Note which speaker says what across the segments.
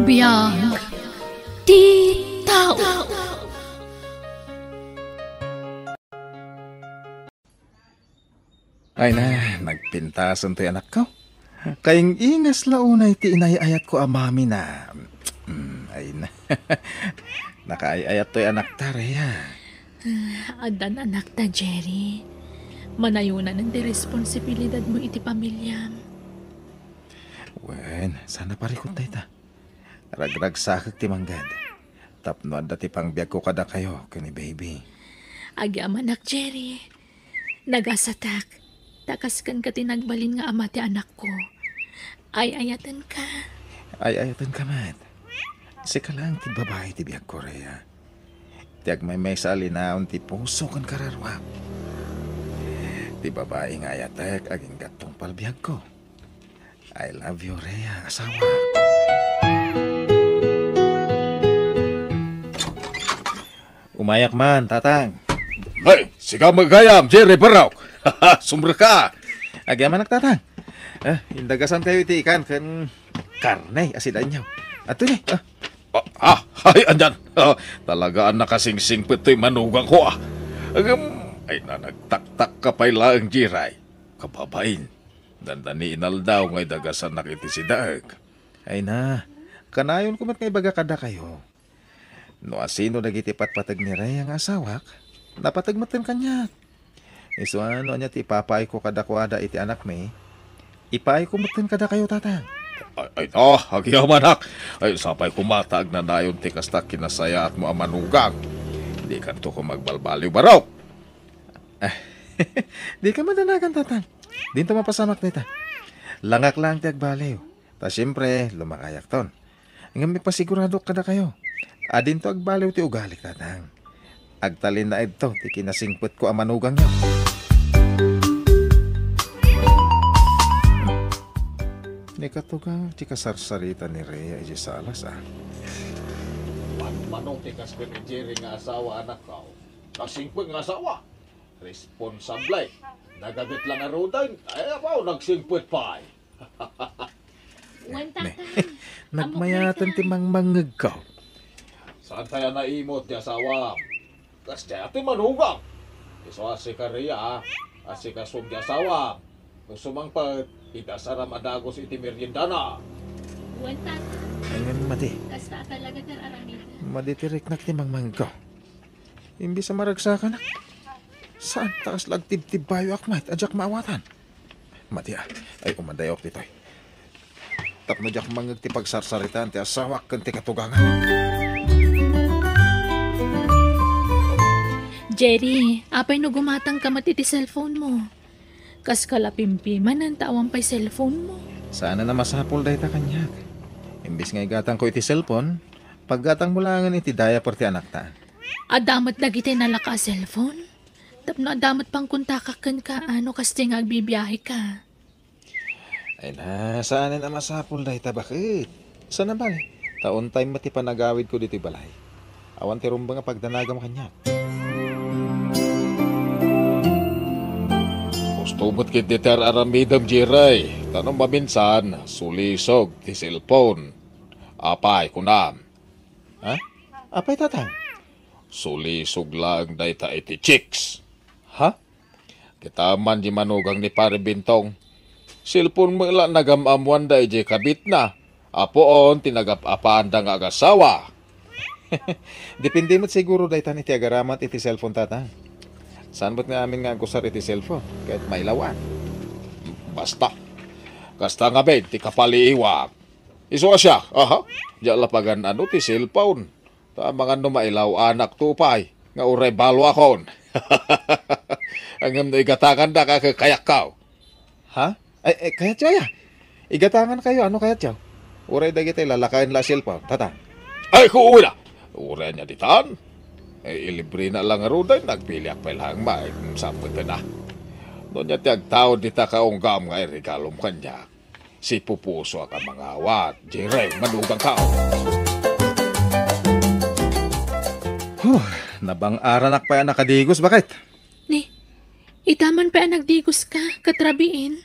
Speaker 1: Biyag ti tao.
Speaker 2: Ay na, nagpintasan to'y anak ko. Kayong ingas launay ti inayayat ko amami na. Ay na. Nakaayayat to'y anak tareya.
Speaker 1: Adan anak ta, Jerry. Manayunan ng responsibilidad mo iti pamilya.
Speaker 2: Wen, sana parikot tayo ta. Ragrag sakag ti manggad. Tapno at dati pang biyag ko kada kayo, kani baby.
Speaker 1: Agyam anak, Jerry. Nagasatak. Takaskan ka tinagbalin nga ama ti anak ko. Ay ayatan ka.
Speaker 2: Ay ayatan ka, mat. Sika lang ti babae ti biyag Korea. Tiag may sa alinaon ti puso kan kararwa. Ti babae nga ayatek aging gatong palbiyag ko. I love you, Rhea, asawa. Umayak man, tatang.
Speaker 3: Hey, sigaw magayam, Jerry Barok. Sumber ka.
Speaker 2: Agyaman tatang. Indagasan kayo iti ikan kan karne, asidan nyo. Ato ni.
Speaker 3: Ay, andyan. Talaga ang nakasingsing pito'y manugang ko ay na nagtaktak ka pa'y laang Jiray. Kababain. Dandani inaldaw ngay dagasan nakiti si Daag.
Speaker 2: Ay na, kanayon kumat ngay baga kada kayo. No asino nagitipat patag ni Ray ang asawak, napatagmatan kanya. Iso ano niya ti ipapay ko kada kuada iti anak may, ipay ko matin kada kayo tatang.
Speaker 3: Ay no, hagiyaw manak. Ay sapay kumatag na dayon ti kasta kinasaya at mo amanugang. Di kanto ko magbalbaliw baraw.
Speaker 2: Di ka madanagan tatang. Dinto mapasamak nita. Langak lang ti agbaliw. Ta siyempre, lumakayak ton. Nga may pasigurado kada kayo. Adin to agbaliw ti ugali tatang. Agtalin na ito, ti kinasingput ko amanugang nyo. Ni katugang ti kasarsarita ni Rhea iji salas
Speaker 3: Manong ti kaspen ni Jerry nga asawa anak ka. Kasingput nga asawa. Responsable. Nagagat lang arudan. Ay apaw, nagsingput pa ay.
Speaker 1: Wan tatang.
Speaker 2: Nagmayatan ti mangmangag ka.
Speaker 3: Saan kaya naimot ti asawa? Kasi ati manugang. Iso asi ka Rhea, asi ka sum ti asawa. Kung sumangpag, idasara madagos iti meriendana.
Speaker 1: Wan tatang.
Speaker 2: Ayun mati.
Speaker 1: Kasta talaga tararamida.
Speaker 2: Maditirik na ti mangmangag ka. Imbis sa maragsakan na. Saan takas lagtib-tib bayo akmat, adyak maawatan. Mati ay umandayok dito'y. Tapno dyak mangag ti pagsarsaritan ti asawak kan ti katugangan.
Speaker 1: Jerry, apay no gumatang ka mati ti cellphone mo. Kas kalapimpiman ang tawang pa'y cellphone mo.
Speaker 2: Sana na masapol dahi ta kanyak. Imbis nga igatang ko iti cellphone, paggatang mo langan iti daya por ti anak ta.
Speaker 1: Adamat dagiti nalaka cellphone? Tapno adamat pang kuntakakan ka ano kasi nga agbibiyahe ka.
Speaker 2: Ay na, saan na masapol dahi ta bakit? Sana bali? Taon time mati panagawid ko dito balay. Awan ti rumba nga pagdanagam kanyak.
Speaker 3: Gustobot kit di ter aramidam Jiray. Tanong maminsan, sulisog ti cellphone. Apay kunam.
Speaker 2: Ha? Apay tatang?
Speaker 3: Sulisog lang day ta iti chicks.
Speaker 2: Ha?
Speaker 3: Kita man di manugang ni pare Bintong. Cellphone mo lang nagamamuan day di kabit na. Apoon tinagap-apaan da nga agasawa.
Speaker 2: Depende mo't siguro dahi tan iti agaramat iti cellphone tatang. Saan ba't nga amin nga gusar iti cellphone? Kahit may lawan.
Speaker 3: Basta. Kasta nga ben, ti kapaliiwak. Iso ka siya, Diyan lapagan ano ti cellphone. Ta mga no mailaw anak tupay. Nga uray balo akon. Ang na igatangan na kayak kaw.
Speaker 2: Ha? Ay kaya tiyo ya? Igatangan kayo, ano kaya tiyo? Uray dagiti lalakain la cellphone, tatang.
Speaker 3: Ay, kuuwi na. Uray niya ditan. Ilibre na lang aruday, nagpiliak pa lang sampot na. Doon niya tiyag tao dita kaunggam nga regalom kanya. Si pupuso ka mga awat. Jiray, manugang kao.
Speaker 2: Nabang aranak pa yan nakadigos, bakit?
Speaker 1: Ni, itaman pa ang nagdigos ka, katrabiin.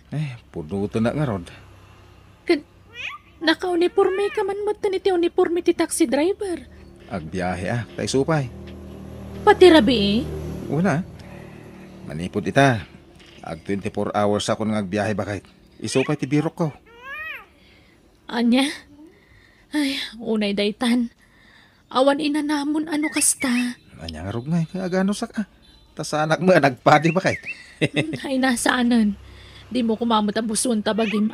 Speaker 2: Punuto na nga rod.
Speaker 1: Naka-uniforme ka man matan iti uniforme ti taxi driver.
Speaker 2: Agbiyahe tay supay.
Speaker 1: Pati rabi
Speaker 2: Una, manipod ita. Ag 24 hours ako nang agbiyahe bakit. Isupay ti birok ko.
Speaker 1: Anya? Ay, unay daytan. Awan ina namon ano kasta.
Speaker 2: Anya nga rugngay, kaya gano sak Tas anak mo nagpadi bakit.
Speaker 1: Ay nasaanan. Di mo kumamot ang buson tabagim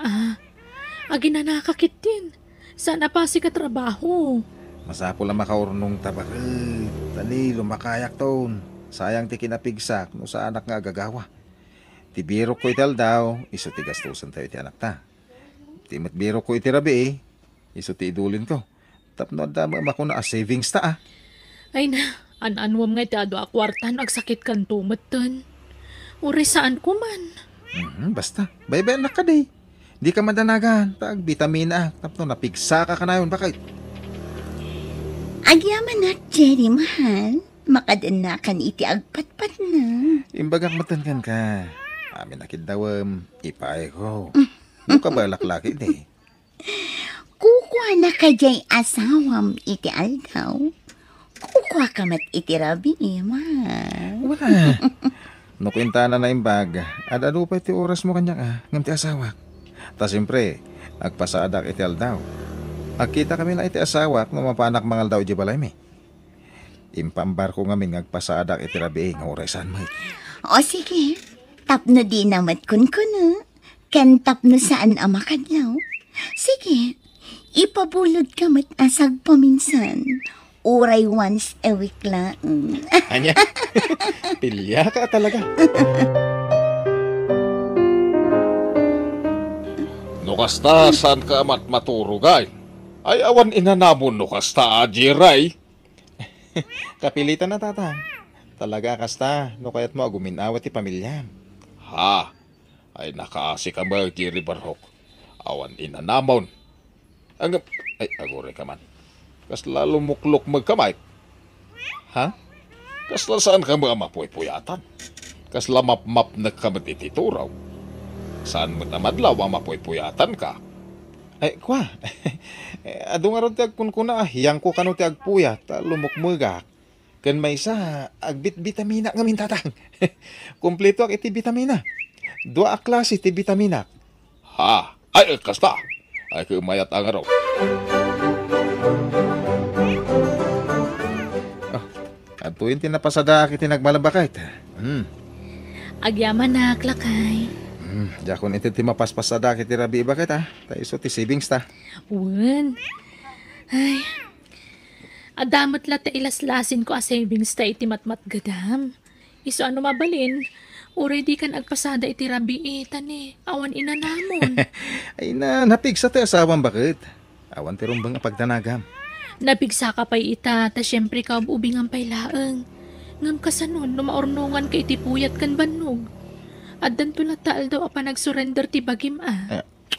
Speaker 1: Agi na nakakit din. Sana pa si katrabaho.
Speaker 2: Masapo lang makaurnong tabak. Tali, lumakayak ton. Sayang ti kinapigsak no sa anak nga agagawa. Ti birok ko ital daw, iso ti gastusan tayo ti anak ta. Ti matbirok ko iti rabi iso ti idulin ko. Tapno dama makuna savings ta
Speaker 1: Ay na, an-anwam nga ti ado akwartan agsakit kan tumatan. Uri saan ko man.
Speaker 2: Basta, bye-bye anak ka day. Di ka madanagan, tag vitamina. Tapno napigsa ka na yun, bakit?
Speaker 4: Agyaman na, Jerry, mahal. Makadanakan iti agpatpat na.
Speaker 2: Imbagak matankan ka. Amin nakid dawam, ipay ko. Muka ba laklaki di?
Speaker 4: Kukwa na ka jay asawam iti aldaw. Kukwa ka mat iti rabi, mahal.
Speaker 2: Wala. Nukwintana na imbag. Adado pa iti oras mo kanya ngam ti asawa. Ta siyempre, agpasadak iti aldaw. Agkita kami na iti asawa kung mapanak mangal daw iti balay mi. Impambar ko nga ngagpasadak iti rabi nga orasan mo.
Speaker 4: O sige, tapno di namat kun kuno. Ken tapno saan amakadlaw. Sige, ipabulod ka mat asag paminsan. Uray once a week lang.
Speaker 2: Anya? Pilya ka talaga.
Speaker 3: Nukasta saan ka amat maturugay? Ay awan inanamon nukasta ajiray.
Speaker 2: Kapilitan na tata. Talaga kasta, no kayat mo aguminawat ti pamilya.
Speaker 3: Ha? Ay nakaasi ka ba, Jerry Barhok? Awan inanamon. Ay, agore ka man. Kasla lumuklok magkamay.
Speaker 2: Ha?
Speaker 3: Kasla saan ka mga mapuy-puyatan? Kasla map-map nagkamat itituraw. Saan mo namadlaw ang mapuy-puyatan ka?
Speaker 2: Ay, kwa. Ado nga ron ti agkunkuna, hiyang ko kano ti agpuyat, lumukmugak. Kan may isa, agbit-vitamina nga mintatang. Kompleto ak iti vitamina. Dua a klase ti vitamina.
Speaker 3: Ha? Ay, kasta. Ay, kumayat ang araw.
Speaker 2: Ato yung tinapasada iti nagmalabakit.
Speaker 1: Agyaman na, klakay.
Speaker 2: Jakon iti ti mapaspasada iti rabi bakit Ta iso ti savings ta.
Speaker 1: Wen. Ay. Adamot la ta ilaslasin ko a savings ta iti matmat gadam. Iso ano mabalin? Uri di kan agpasada iti rabi tani. Awan inanamon.
Speaker 2: Ay napigsa ti asawang bakit? Awan ti rumbang pagdanagam.
Speaker 1: Napigsa ka pa'y ita, ta syempre ka ubingan pa'y laeng. Ngam kasanon, numaornungan ka iti puyat kan banog. At danto na taal daw apa nag-surrender ti bagim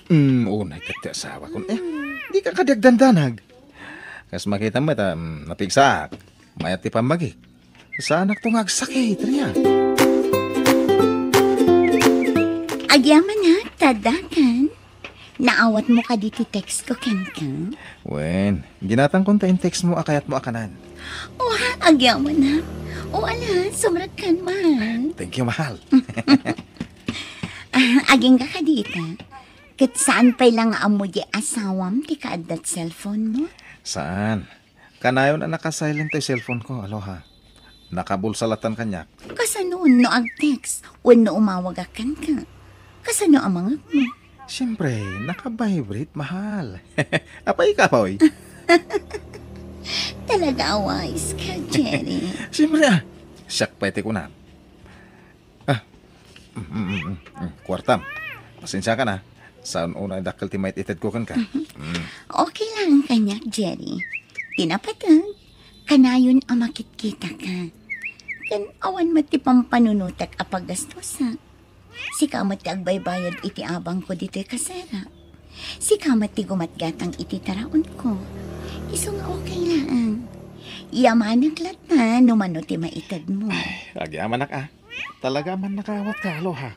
Speaker 2: Unay ka ti asawa ko. Di ka kadagdandanag. Kas makita mo napigsa. Mayat ti pamagi. Sa anak to ngagsakit riya.
Speaker 4: Agyaman na, tadakan. Naawat mo ka diti text ko, ken ka?
Speaker 2: Wen, ginatang kong ta text mo akayat mo akanan.
Speaker 4: O ha, agyaman na. O ala, sumrag kan mahal.
Speaker 2: Thank you, mahal.
Speaker 4: Aging ka dita. Kat saan pa'y lang amo di asawam ti kaadat cellphone mo?
Speaker 2: Saan? Kanayon na naka-silent yung cellphone ko, aloha. Nakabulsalatan kanya.
Speaker 4: Kasanoon no ag-text o no umawagakan ka? Kasano ang mga mo?
Speaker 2: Siyempre, naka-vibrate, mahal. Apay ka, Poy?
Speaker 4: Talaga wise ka, Jerry.
Speaker 2: Siyempre, siyak pa iti ko na. Kwartam, pasensya ka na. Saan una dakal ti might ited ko kan ka?
Speaker 4: Okay lang kanya, Jerry. Tinapatag, kanayon ang makikita ka. Kan awan mati pampanunutak apagastosa. Si kamati agbaybayad iti abang ko dito kasera. Si kamati gumatgatang iti taraon ko. Iso nga okay lang. Yamanag lata numano ti maitad mo.
Speaker 2: Agyaman na Talaga man nakawat ka, aloha.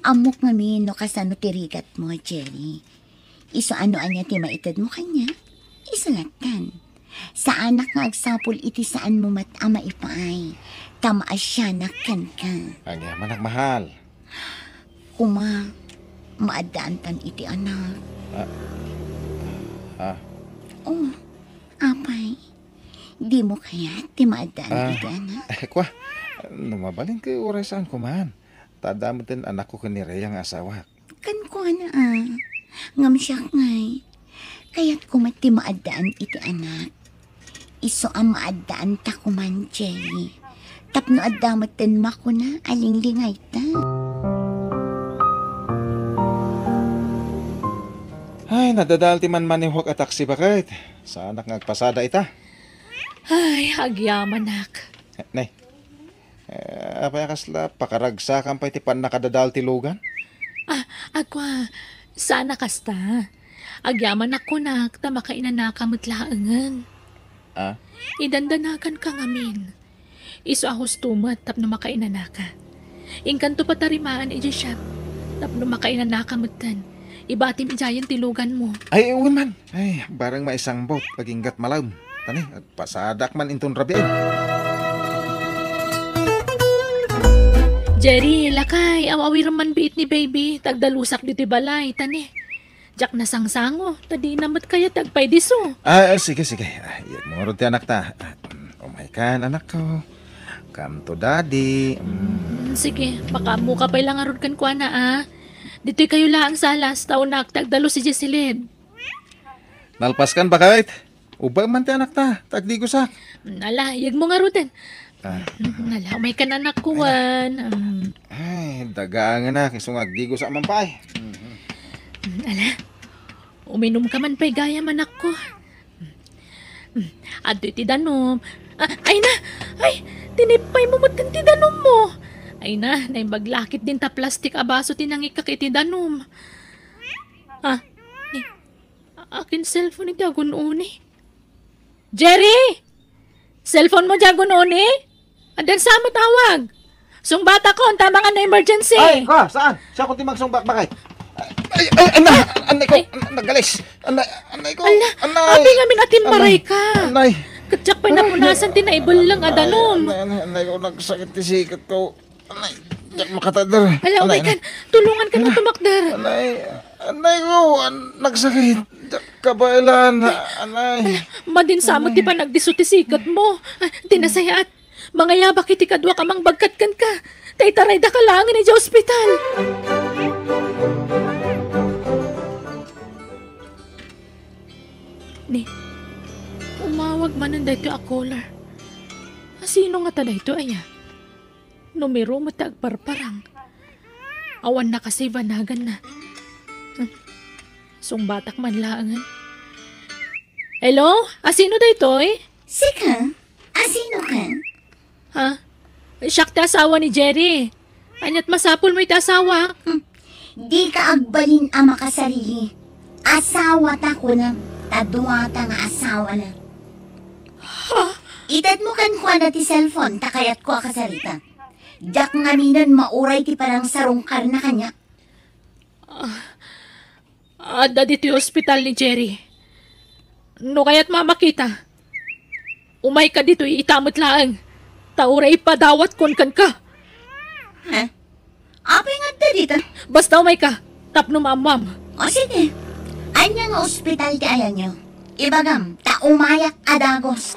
Speaker 4: Amok nga no kasano tirigat mo, Jerry. Iso ano anya ti maitad mo kanya? Isulatan. Sa anak nga agsapol iti saan mo matama ipaay. Tama asya nakan ka.
Speaker 2: Ang yaman nagmahal.
Speaker 4: Kuma, maadaantan iti anak.
Speaker 2: Ah,
Speaker 4: Oh, apay. Di mo kaya ti maadaan iti anak?
Speaker 2: kwa, numabalin ka oray saan ko man. Tadamutin anak ko kanireyang asawa.
Speaker 4: Kan ko na ngam siya ngay. Kaya't kumati maadaan iti anak. Iso ang maadaan ta kuman, Jerry. Tapno adamat din mako na alinglingay ta.
Speaker 2: Ay, nadadal ti man manihok at taksi bakit? Sa anak ngagpasada ita.
Speaker 1: Ay, agyaman nak.
Speaker 2: Nay, apay kasla, pakaragsakan pa iti pan nakadadal ti lugan?
Speaker 1: Agwa, sana kasta. Agyaman ako nak, tama ka inanakamot laangan.
Speaker 2: Ah?
Speaker 1: Idandanakan ka ngamin. Iso ahos tumat, tapno makainanaka. Ingkanto patarimaan iji siya, tapno makainanakamutan. Ibatim ijayan tilugan mo.
Speaker 2: Ay, uwan man. Ay, barang maisang bot, paginggat malam. Tani, pasadak man inton rabi.
Speaker 1: Jerry, lakay, awawir man biit ni baby, tagdalusak dito balay, tani. Jak na sangsango, tadi namat kaya tagpay diso.
Speaker 2: Sige. Iyag mo ron ti anak ta. Umay kan, anak ko. Come to daddy.
Speaker 1: Sige, baka mo ka pa'y lang arod kan kwa na Dito'y kayo lang sa alas, taunak, tagdalo si Jessilyn.
Speaker 2: Nalpaskan ba kahit? Ubay man ti anak ta, tagdigusak.
Speaker 1: Ala, yag mo nga rutin. Ala, may kananak kuwan.
Speaker 2: Ay, dagangan na, kisong agdigo sa mampay.
Speaker 1: Ala, uminom ka man pa'y gaya manak ko. Ado'y tidanom. Ay na! Ay! Tinipay mo mo't kan tidanom mo. Ay na, naibaglakit din ta plastik abaso tinangikak itidanom. Akin cellphone iti agun uni. Jerry! Cellphone mo jagun uni? Adan sa mo tawag. Sung bata ko, ang tama nga na emergency.
Speaker 2: Ay, ka, saan? Siya ko timang sumbak bakay. Anay ko, nagalis. Anay ko,
Speaker 1: Ala, abi nga minatim maray ka.
Speaker 2: Anay.
Speaker 1: Katsak pa napunasan tinaibol lang adanom.
Speaker 2: Anay ko, nagsakit ti sikat ko. Anay, diyak makatadar.
Speaker 1: Ala, umay kan, tulungan ka na tumakdar.
Speaker 2: Anay ko, nagsakit. Diyak kabailan. Anay.
Speaker 1: Madinsamot di pa nagdisutisikat mo. Tinasayat. Mga yabak iti kadwa ka mang bagkatkan ka. Taitaray da ka langin ni ospital. Ni, umawag man ang dayto a caller. Sino nga ta dayto aya? Numero mo tagparparang. Awan na kasi vanagan na. Sungbatak man laangan. Hello? Sino dayto eh?
Speaker 4: Sika, asino ka?
Speaker 1: Ha? Siyak ta asawa ni Jerry. Anyat masapol mo iti asawa.
Speaker 4: Di ka agbalin ang makasarili. Asawa ta ko na. Tadunga ta nga asawa na. Itad mo kan kuha na ti cellphone, takayat ko akasarita. Diyak nga minan mauray ti parang sarungkar na kanya.
Speaker 1: Ada dito yung hospital ni Jerry. No kaya't mamakita. Umay ka dito itamot laang. Tauray pa dawat kon kan ka.
Speaker 4: Ha? Apay nga ta dito.
Speaker 1: Basta umay ka. Tapno mamam.
Speaker 4: O sige. Anya nga ospital ti ayan nyo. Ibagam, ta umayak adagos.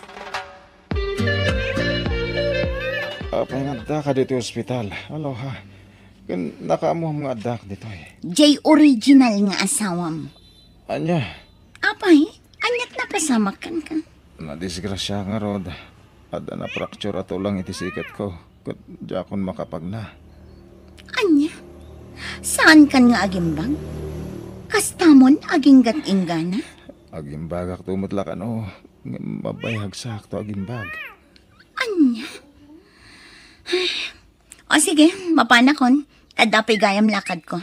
Speaker 2: Apay nga da ka dito ospital. Aloha. Nakaamuha mga adak dito eh.
Speaker 4: Jay original nga asawam.
Speaker 2: Anya,
Speaker 4: Apay, anyat napasamakan ka.
Speaker 2: nadisgrasya nga rod. Ada na fracture ato lang iti sikat ko. Kat jakon makapag na.
Speaker 4: Anya? Saan kan nga agimbang? Kastamon aginggat ingana?
Speaker 2: Agimbagak tumutla ka no. Mabayhag sakto agimbag.
Speaker 4: Anya? O sige, mapanakon. Kadapay gayam lakad ko.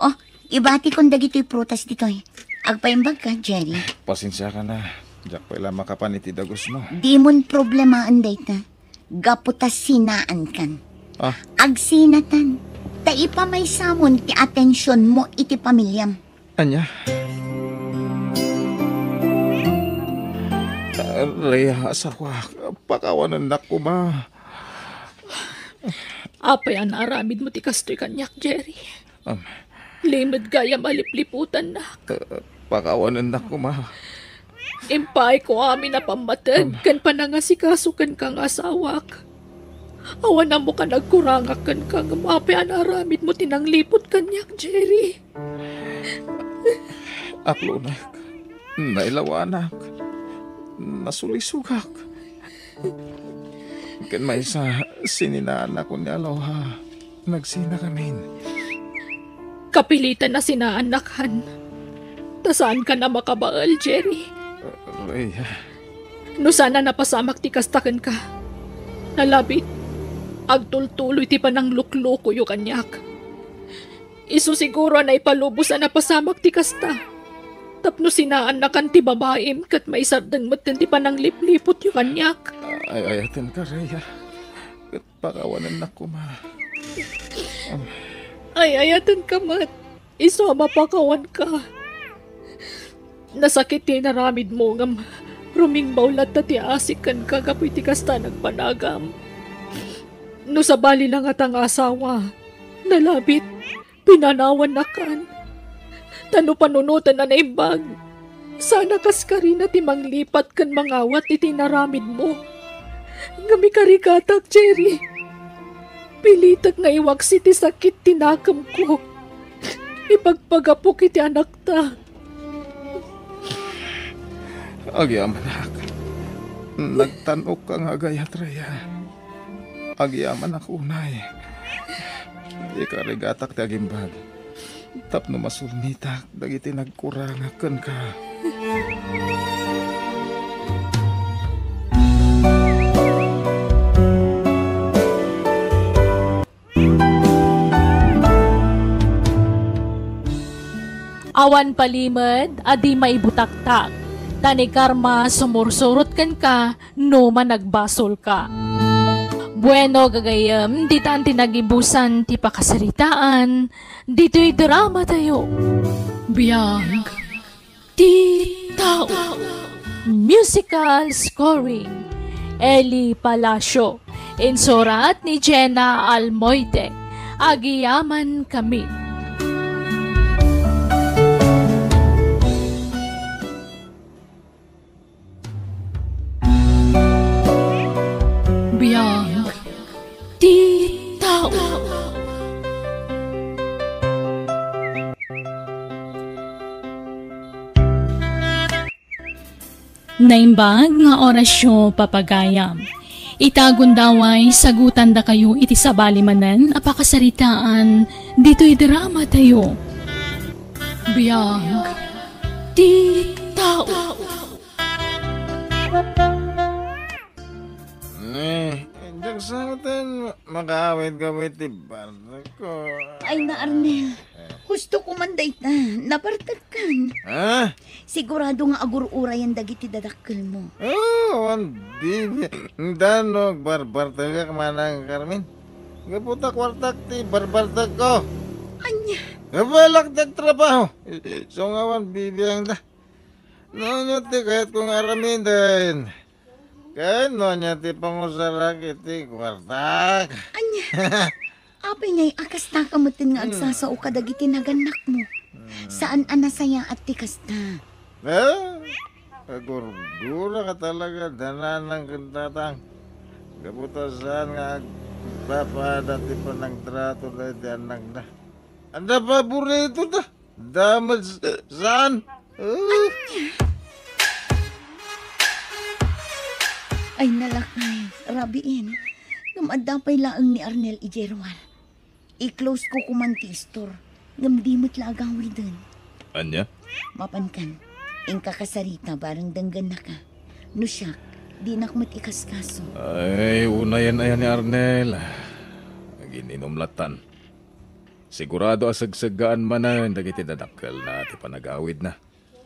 Speaker 4: O, ibati kong dagito'y prutas dito'y. Agpaimbag ka, Jerry.
Speaker 2: Pasensya ka na. Jak pa ila makapan iti dagos mo.
Speaker 4: Di mon problemaan dayta. Gaputas sinaan kan. Agsinatan. Ta ipa may samon ti atensyon mo iti pamilyam.
Speaker 2: Anya? Rhea, asawa, pakawanan na ko ma.
Speaker 1: Apay ang aramid mo ti kastoy kanyak, Jerry.
Speaker 2: Um,
Speaker 1: Limod gaya malipliputan na.
Speaker 2: Pakawanan na ko ma.
Speaker 1: Impay ko amin na pamatag, kan panangasikasukan kang asawak. Awan na mo ka nagkurangakan kang apay ang aramid mo tinanglipot kanyak, Jerry.
Speaker 2: Aklunak, nailawanak, nasulisugak. Kan may isa sininaan ako ni Aloha. Nagsina kami.
Speaker 1: Kapilitan na sinaanakhan. Tasaan ka na makabaal, Jerry?
Speaker 2: Rhea,
Speaker 1: No sana napasamak ti kastakan ka. Nalabit, agtultuloy ti panang lukluko yu kanyak. Isu siguro na ipalubos na napasamak ti kasta. Tapno sinaanakan ti babaim kat maisardan mo ti panang liplipot yu kanyak.
Speaker 2: ay ayatin ka, Rhea. At pakawanan na ko ma.
Speaker 1: Ay, ayatan ka mat. Isu mapakawan ka. Nasakit ti naramid mo ngam. Ruming baulat na ti asikan ka kapoy ti kasta nagpanagam. No sa bali lang at ang asawa. Nalabit, pinanawan na kan. Tano panunutan na naimbag. Sana kas ka rin na ti manglipat kan mangawat iti naramid mo. Ngami karikatak, Jerry. Pilitak nga iwaksi ti sakit tinakam ko. Ipagpagapok iti anak ta.
Speaker 2: Agyaman ak. Nagtanok ka nga gayat, Rhea. Agyaman ak unay. Ikarigatak ti agimbag. Tapno masulnitak, dagiti nagkurangakan ka.
Speaker 1: Awan palimad, adi maibutaktak. Tani karma sumursurot kan ka, no managbasol ka. Bueno gagayam, di taan tinagibusan ti pakasaritaan, dito'y drama tayo. Biyag, ti tao. Musical scoring, Eli Palacio. Insurat ni Jenna Almoite. Agiyaman kami. Biyag, ti tao.
Speaker 5: Naimbag nga orasyo papagayam. Itagon daway sagutan da kayo iti sabali manen apakasaritaan dito'y drama tayo.
Speaker 1: Biyag, ti tao.
Speaker 2: Diyan sa atin, makawit-gawit ti barda ko.
Speaker 4: Ay na, Arnel. Gusto ko man day ta. Nabartagkan.
Speaker 2: Ha?
Speaker 4: Sigurado nga agurura yan dagiti dadakkel mo.
Speaker 2: Oh, ang bibi. Danog, barbartag ka manang Carmen. Gaputak wartak ti barbartag ko.
Speaker 4: Anya.
Speaker 2: Gabalak trabaho. So nga wan bibi ang da. Noon ti kahit kung aramin din. Kahit noon ti pangusarak iti wartak.
Speaker 4: Anya. Apay ngay akas takamutin nga agsasao ka dagiti naganak mo. Saan anasaya at tikasta?
Speaker 2: Agurgura ka talaga, danan ng kantatang. Kaputasan nga, papadati pa ng trato na anak na. Anda paborito na. Damad saan?
Speaker 4: Ay nalakay, rabiin. Ngamadapay laang ni Arnel Ijeruan. I-close ko kumanti store. Ngamdimot lagawi dun.
Speaker 2: Anya?
Speaker 4: Mapankan, ing kakasarita barang danggan na ka. No siya, di nakmat ikaskaso.
Speaker 2: Ay, una yan ayan ni Arnel. Gininumlatan. Sigurado asagsagaan man na dagiti dadakkel na ti panagawid na.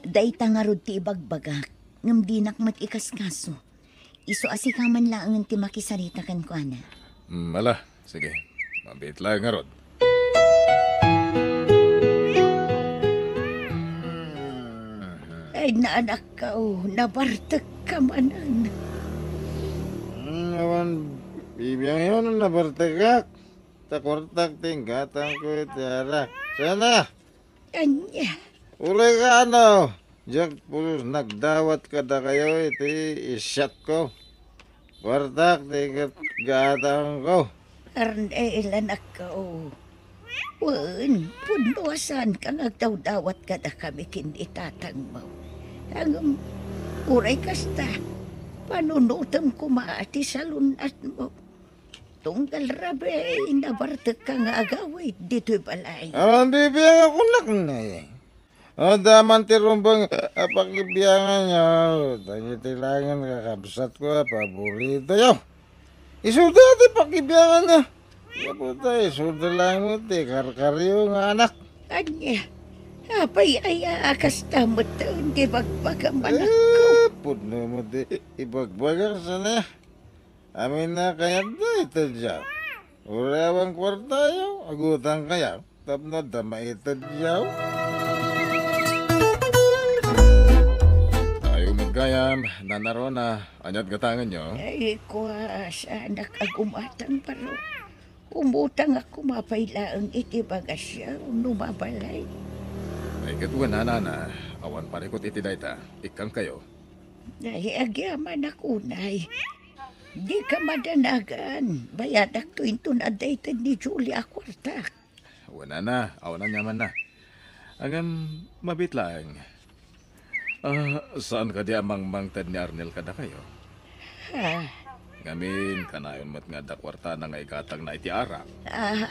Speaker 4: Dayta nga rod ti ibagbagak. Ngam di nakmat ikaskaso. Iso asikaman laang ti makisarita kan ko ana.
Speaker 2: Ala, sige. Mabit lang nga rod.
Speaker 4: Ay naanak ka nabartag ka. kamanan.
Speaker 2: Awan, bibiyang yun na bartagak. Takwartak tinggatan ko itiara. Sana,
Speaker 4: Anya,
Speaker 2: ulay ka ano. Diyak pulos nagdawat ka na kayo iti isyat ko. Kwartak tingkat gatan ko.
Speaker 4: Arnel, anak ko. Wan, punuasan ka nagdawdawat ka na kami kinitatang mo. Ang uray kasta, panunutam ko maati sa lunat mo. Tunggal rabe, inabartag ka nga agawit dito'y balay.
Speaker 2: Awan, bibiyang ako na eh. O daman ti rumbang pakibiyangan nyo. Tagitilangan kakabsat ko, paborito yo. Isuda ti pakibiyangan nyo. Kaputa, isuda lang mo ti karkaryo nga anak.
Speaker 4: Anya, apay ay kasta mo taon di bagbagaman ako.
Speaker 2: Puno mo ti ibagbagang sana. Amin na kaya do ito dyan. Urawang kwarta yo, agutang kaya. Tapno dama ito dyan. Gayam, nanaro na, anyat gatangan nyo.
Speaker 4: Ay, kuha sa anak agumatan paro. Umutang ako mapailaang iti bagasya, numabalay.
Speaker 2: Ay katuan na, awan parikot iti dayta, ikang kayo.
Speaker 4: Ay, agyaman ako, nay. Di ka madanagan. Bayadak to into na dated ni Julia Kwartak.
Speaker 2: Wala na, awan na nyaman na. Agam, mabit lang. Saan ka di amang mangtad ni Arnel kada kayo?
Speaker 4: Ha?
Speaker 2: Ngamin, kanayon mo't nga dakwarta na nga ikatag na iti arak.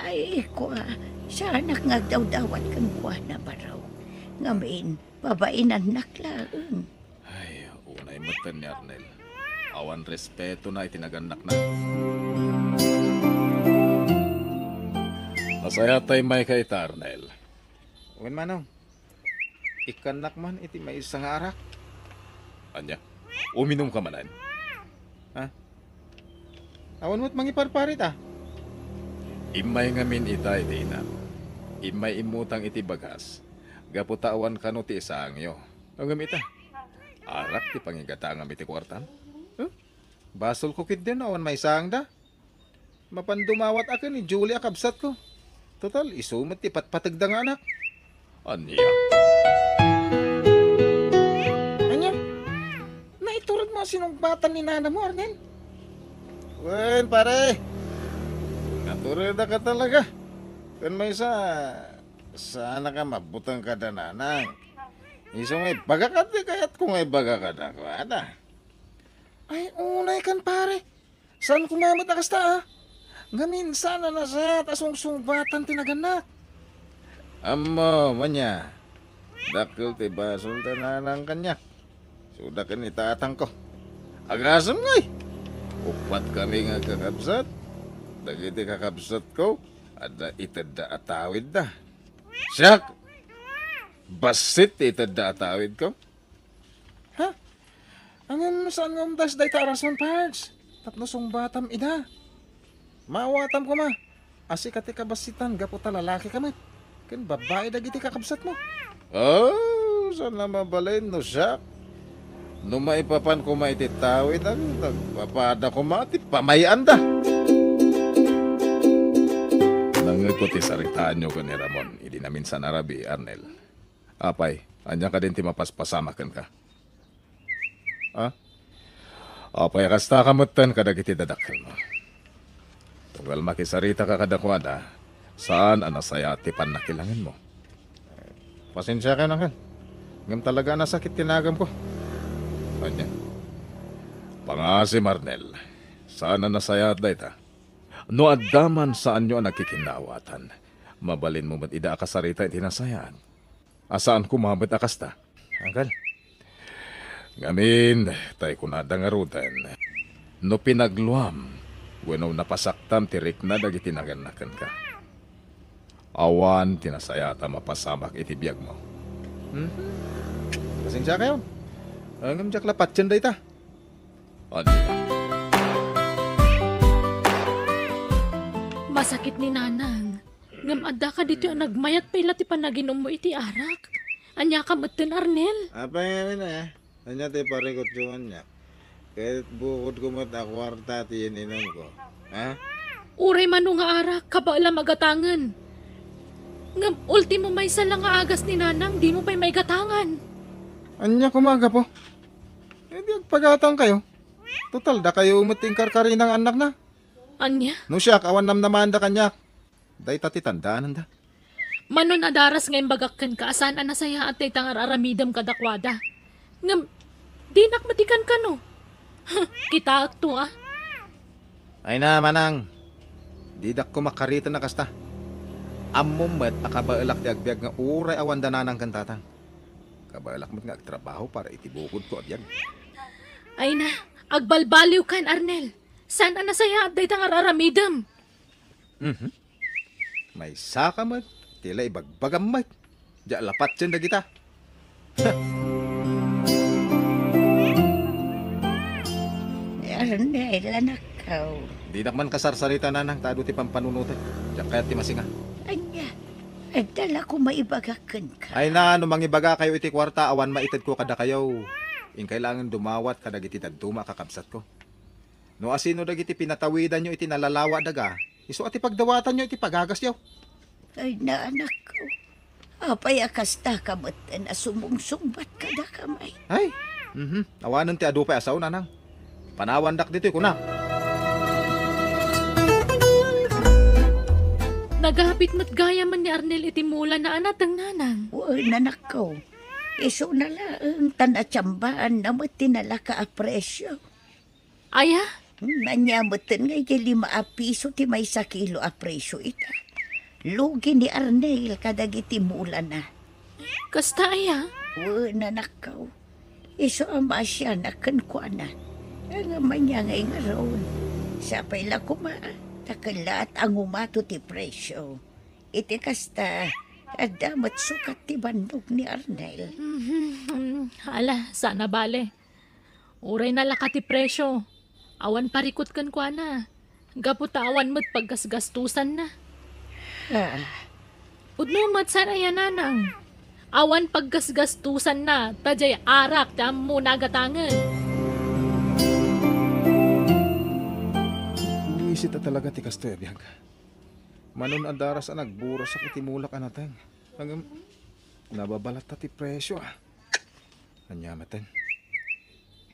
Speaker 4: Ay, kuha. Sa anak nga daw-dawat kang kuha na baraw. Ngamin, babainan naklaang.
Speaker 2: Ay, unay mo't ni Arnel. Awan respeto na itinaganak na. Masaya tayo may kay Arnel. Uwan manong. Ikanak man iti may isang arak. Anya, uminom ka manan. Ha? Awan mo't mangiparparit ah. Imay ngamin ita iti ina. Imay imutang iti bagas. Gaputawan ka no ti isang yo. Ang ita. Arak ti pangigatangam iti kwartan. Huh? Basol ko kid din awan may isang da. Mapandumawat akin ni Julia kabsat ko. Total, isumat ti patpatagda nga anak. Anya. Naiturod mo sinugbatan ni nana mo, Arnel. Wen, pare. Naturod na ka talaga. Kan may sana ka mabutang ka na nanang. Iso may bagakat di kayat kung may bagakat ako, ada. Ay, unay kan pare. Saan kumamat na kasta, ha? Ngamin, sana na sa tasong sumbatan tinaganak. Amo, manya. Dakil ti basol tananang kanya. Sudah kan itatang ko. Agasam ngay. Upat kami nga kakabsat. Dagiti kakabsat ko. Ada itada atawid da. Siyak! Basit itada atawid ko. Ha? Angan saan nga umdas day tarason parts? Tapno song batam ida. Maawatam ko ma. Asi kati kabasitan gaputa lalaki kami. Kan babae dagiti kakabsat mo. Oh, saan na mabalin no siyak? No maipapan ko maititawid ang nagpapada ko mati pamayan da. Nangikuti saritaan nyo ko ni Ramon. Hindi namin sa narabi, Arnel. Apay, anya ka din ti mapaspasamakan ka. Ha? Apay, kasta kamutan kadagiti dadakal mo. Tunggal makisarita ka kadakwada, saan anasaya ti panakilangin mo? Pasensya ka na kan. Ngam talaga nasakit tinagam ko. Anya? Pangasim, Arnel. Saan anasaya at dayta? No adaman saan nyo ang nakikinawatan. Mabalin mo ba't ida akasarita at hinasayaan? Asaan kumabot akasta? Angkal? Ngamin, tayo kunada nga rudan. No pinagluam, weno napasaktam tirik na dagiti naganakan ka. Awan, tinasayata mapasamak itibiyag mo. Pasensya kayo. Ang jak lapat dyan dayta. Ano?
Speaker 1: Masakit ni nanang. Ngam adda ka dito ang nagmayat pa ila ti panaginom mo iti arak. Anya ka maten Arnel.
Speaker 2: Apa nga na eh. Anya ti parikot yung anya. Kahit bukod ko kwarta tiyan inang ko. Ha?
Speaker 1: Uray mano nga ara, kabala magatangan. Nga ultimo may isa lang nga agas ni nanang, di mo pa'y may gatangan.
Speaker 2: Anya kumaga po. Hindi agpagatang kayo. Total, da kayo umating karkari ng anak na.
Speaker 1: Anya,
Speaker 2: No siya, kawan naman da kanyak. Day tati tandaan da.
Speaker 1: mano na daras ngayon bagakkan ka, asan anasaya at tay tangar aramidam kadakwada. Nga, di nakmatikan ka no. Kita to ah.
Speaker 2: Ay na, manang. Didak ko makarita na kasta. Amom met akabaelak ti agbyag nga uray awan dananang kantatang. Kabaelak met nga agtrabaho para itibukod ko abyan.
Speaker 1: Ay na, agbalbaliw kan Arnel. San anasaya at tay tangar aramidam.
Speaker 2: May saka met, tila ibagbagam met. Diya lapat dyan na kita.
Speaker 4: Arnel, anak ko.
Speaker 2: Didak man kasarsarita nanang tado ti pampanunutan. Diya kaya ti masinga.
Speaker 4: Anya, agdala ko maibagakan ka.
Speaker 2: Ay na, no mangibaga kayo iti kwarta, awan maitid ko kada kayo. In kailangan dumawat kada iti taduma kakabsat ko. No asino dagiti pinatawidan nyo iti nalalawa daga, iso ati pagdawatan nyo iti pagagas yaw.
Speaker 4: Ay na, anak ko. Apay akasta ka mo't na sumungsumbat ka na kamay.
Speaker 2: Ay, awanan ti adu pa asaw nanang. Panawandak dito ko na.
Speaker 1: Nagahapit mo't gaya man ni Arnel iti mula na anatang nanang.
Speaker 4: Uy, nanak ko. Iso na lang tanatsambaan na mo't tinala ka apresyo.
Speaker 1: Aya,
Speaker 4: Nanyamutin nga iti 5 piso ti may 1 kilo apresyo ita. Lugi ni Arnel kadagiti mula na.
Speaker 1: kasta aya.
Speaker 4: Uy, nanak ko. Iso ama siya nakan ko na. Ang manya nga nga roon. Sapay la kuma. Takalat ang umato ti presyo. Iti kasta. Adamat sukat ti bandog ni Arnel.
Speaker 1: Hala, sana bale. Uray na lakati presyo. Awan parikot kan kwa na. Gaputawan mo't paggasgastusan na.
Speaker 4: Ha,
Speaker 1: Udno mo't sana yan nanang. Awan paggasgastusan na. Tajay arak tam mo nagatangan.
Speaker 2: Uisita talaga ti kastoy abiyag. Manon adaras ang nagburas sa kitimulak anateng. Hanggang nababalat ta ti presyo ah. Anyamaten.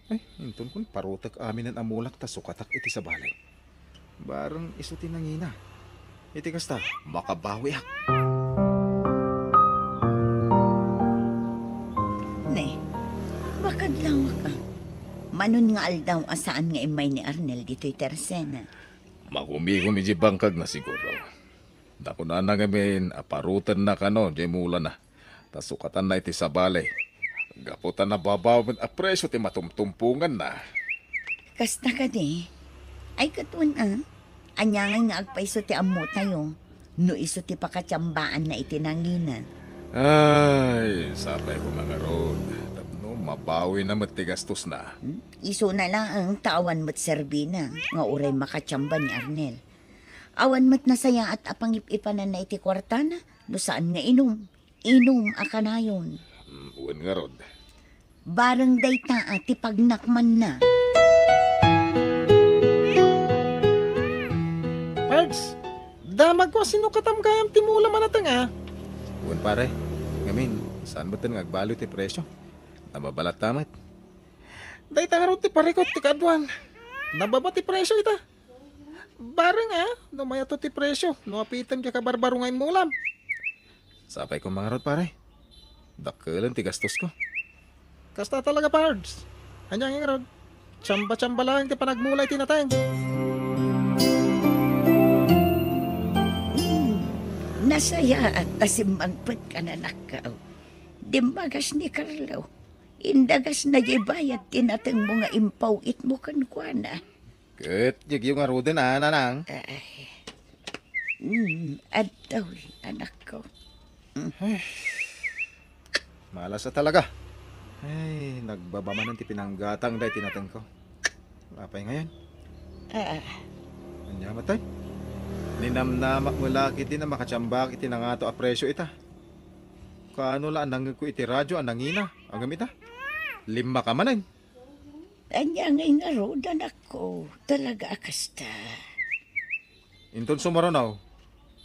Speaker 2: Ay, inton kun parutak amin ang amulak ta sukatak iti sa balay. Barang iso tinangina. Iti kasta, makabawi ak.
Speaker 4: ne. Makadlaw ka. Manon nga aldaw asaan nga imay ni Arnel dito'y tersena.
Speaker 3: Makumi-kumi di bangkag na siguro. Dako na ngamin, aparutan na kano, di mula na. Tasukatan na iti sa balay. Gaputan na babaw at apresyo ti matumtumpungan na.
Speaker 4: Kasta ka di. Ay katun Anyangay nga agpaiso ti amo tayo. No iso ti pakatsambaan na itinanginan.
Speaker 3: Ay, sabay ko mga road. Tapno, mabawi na matigastos na.
Speaker 4: Iso na lang ang tawan mo't serbina. Nga uray makatsamba ni Arnel. Awan mo't nasaya at apangip-ipanan na iti kwartana. No saan nga inom. Inom akanayon.
Speaker 3: Uwan nga rod.
Speaker 4: Barang dayta ti pagnakman na.
Speaker 2: Pards, damag ko sino katamgayam timula manatang ah. Uwan pare, ngamin, saan ba ito ngagbalo ti presyo? Nababalat tamat. Day tangaro ti parikot ti kadwan. Nababa ti presyo ita. Barang numaya to ti presyo. Nuapitan ka kabarbaro ngayon mulam. Sapay ko mga rod pare. Dakalan ti gastos ko. Kasta talaga pards. Anyang nga rod. Tsamba-tsamba lang ti panagmulay tinatang.
Speaker 4: Nasaya at tasimangpet ka na nakaw. Dimbagas ni Carlo. Indagas na ibayat tinatang mga impaw it mo kan kuana.
Speaker 2: Ket, yung nga rodin nanang.
Speaker 4: Adaw, anak ko.
Speaker 2: Malas na talaga. Ay, nagbabamanan ti pinanggatang day tinatang ko. Lapay ngayon. Anya matay. Ninamnamak mo laki din na makatsambak iti na nga to apresyo ita. Kaano la anang ko iti radyo anangina. Agam ita. 5 ka manan.
Speaker 4: Anya ngay nga rodan ako. Talaga akasta.
Speaker 2: Inton sumaronaw.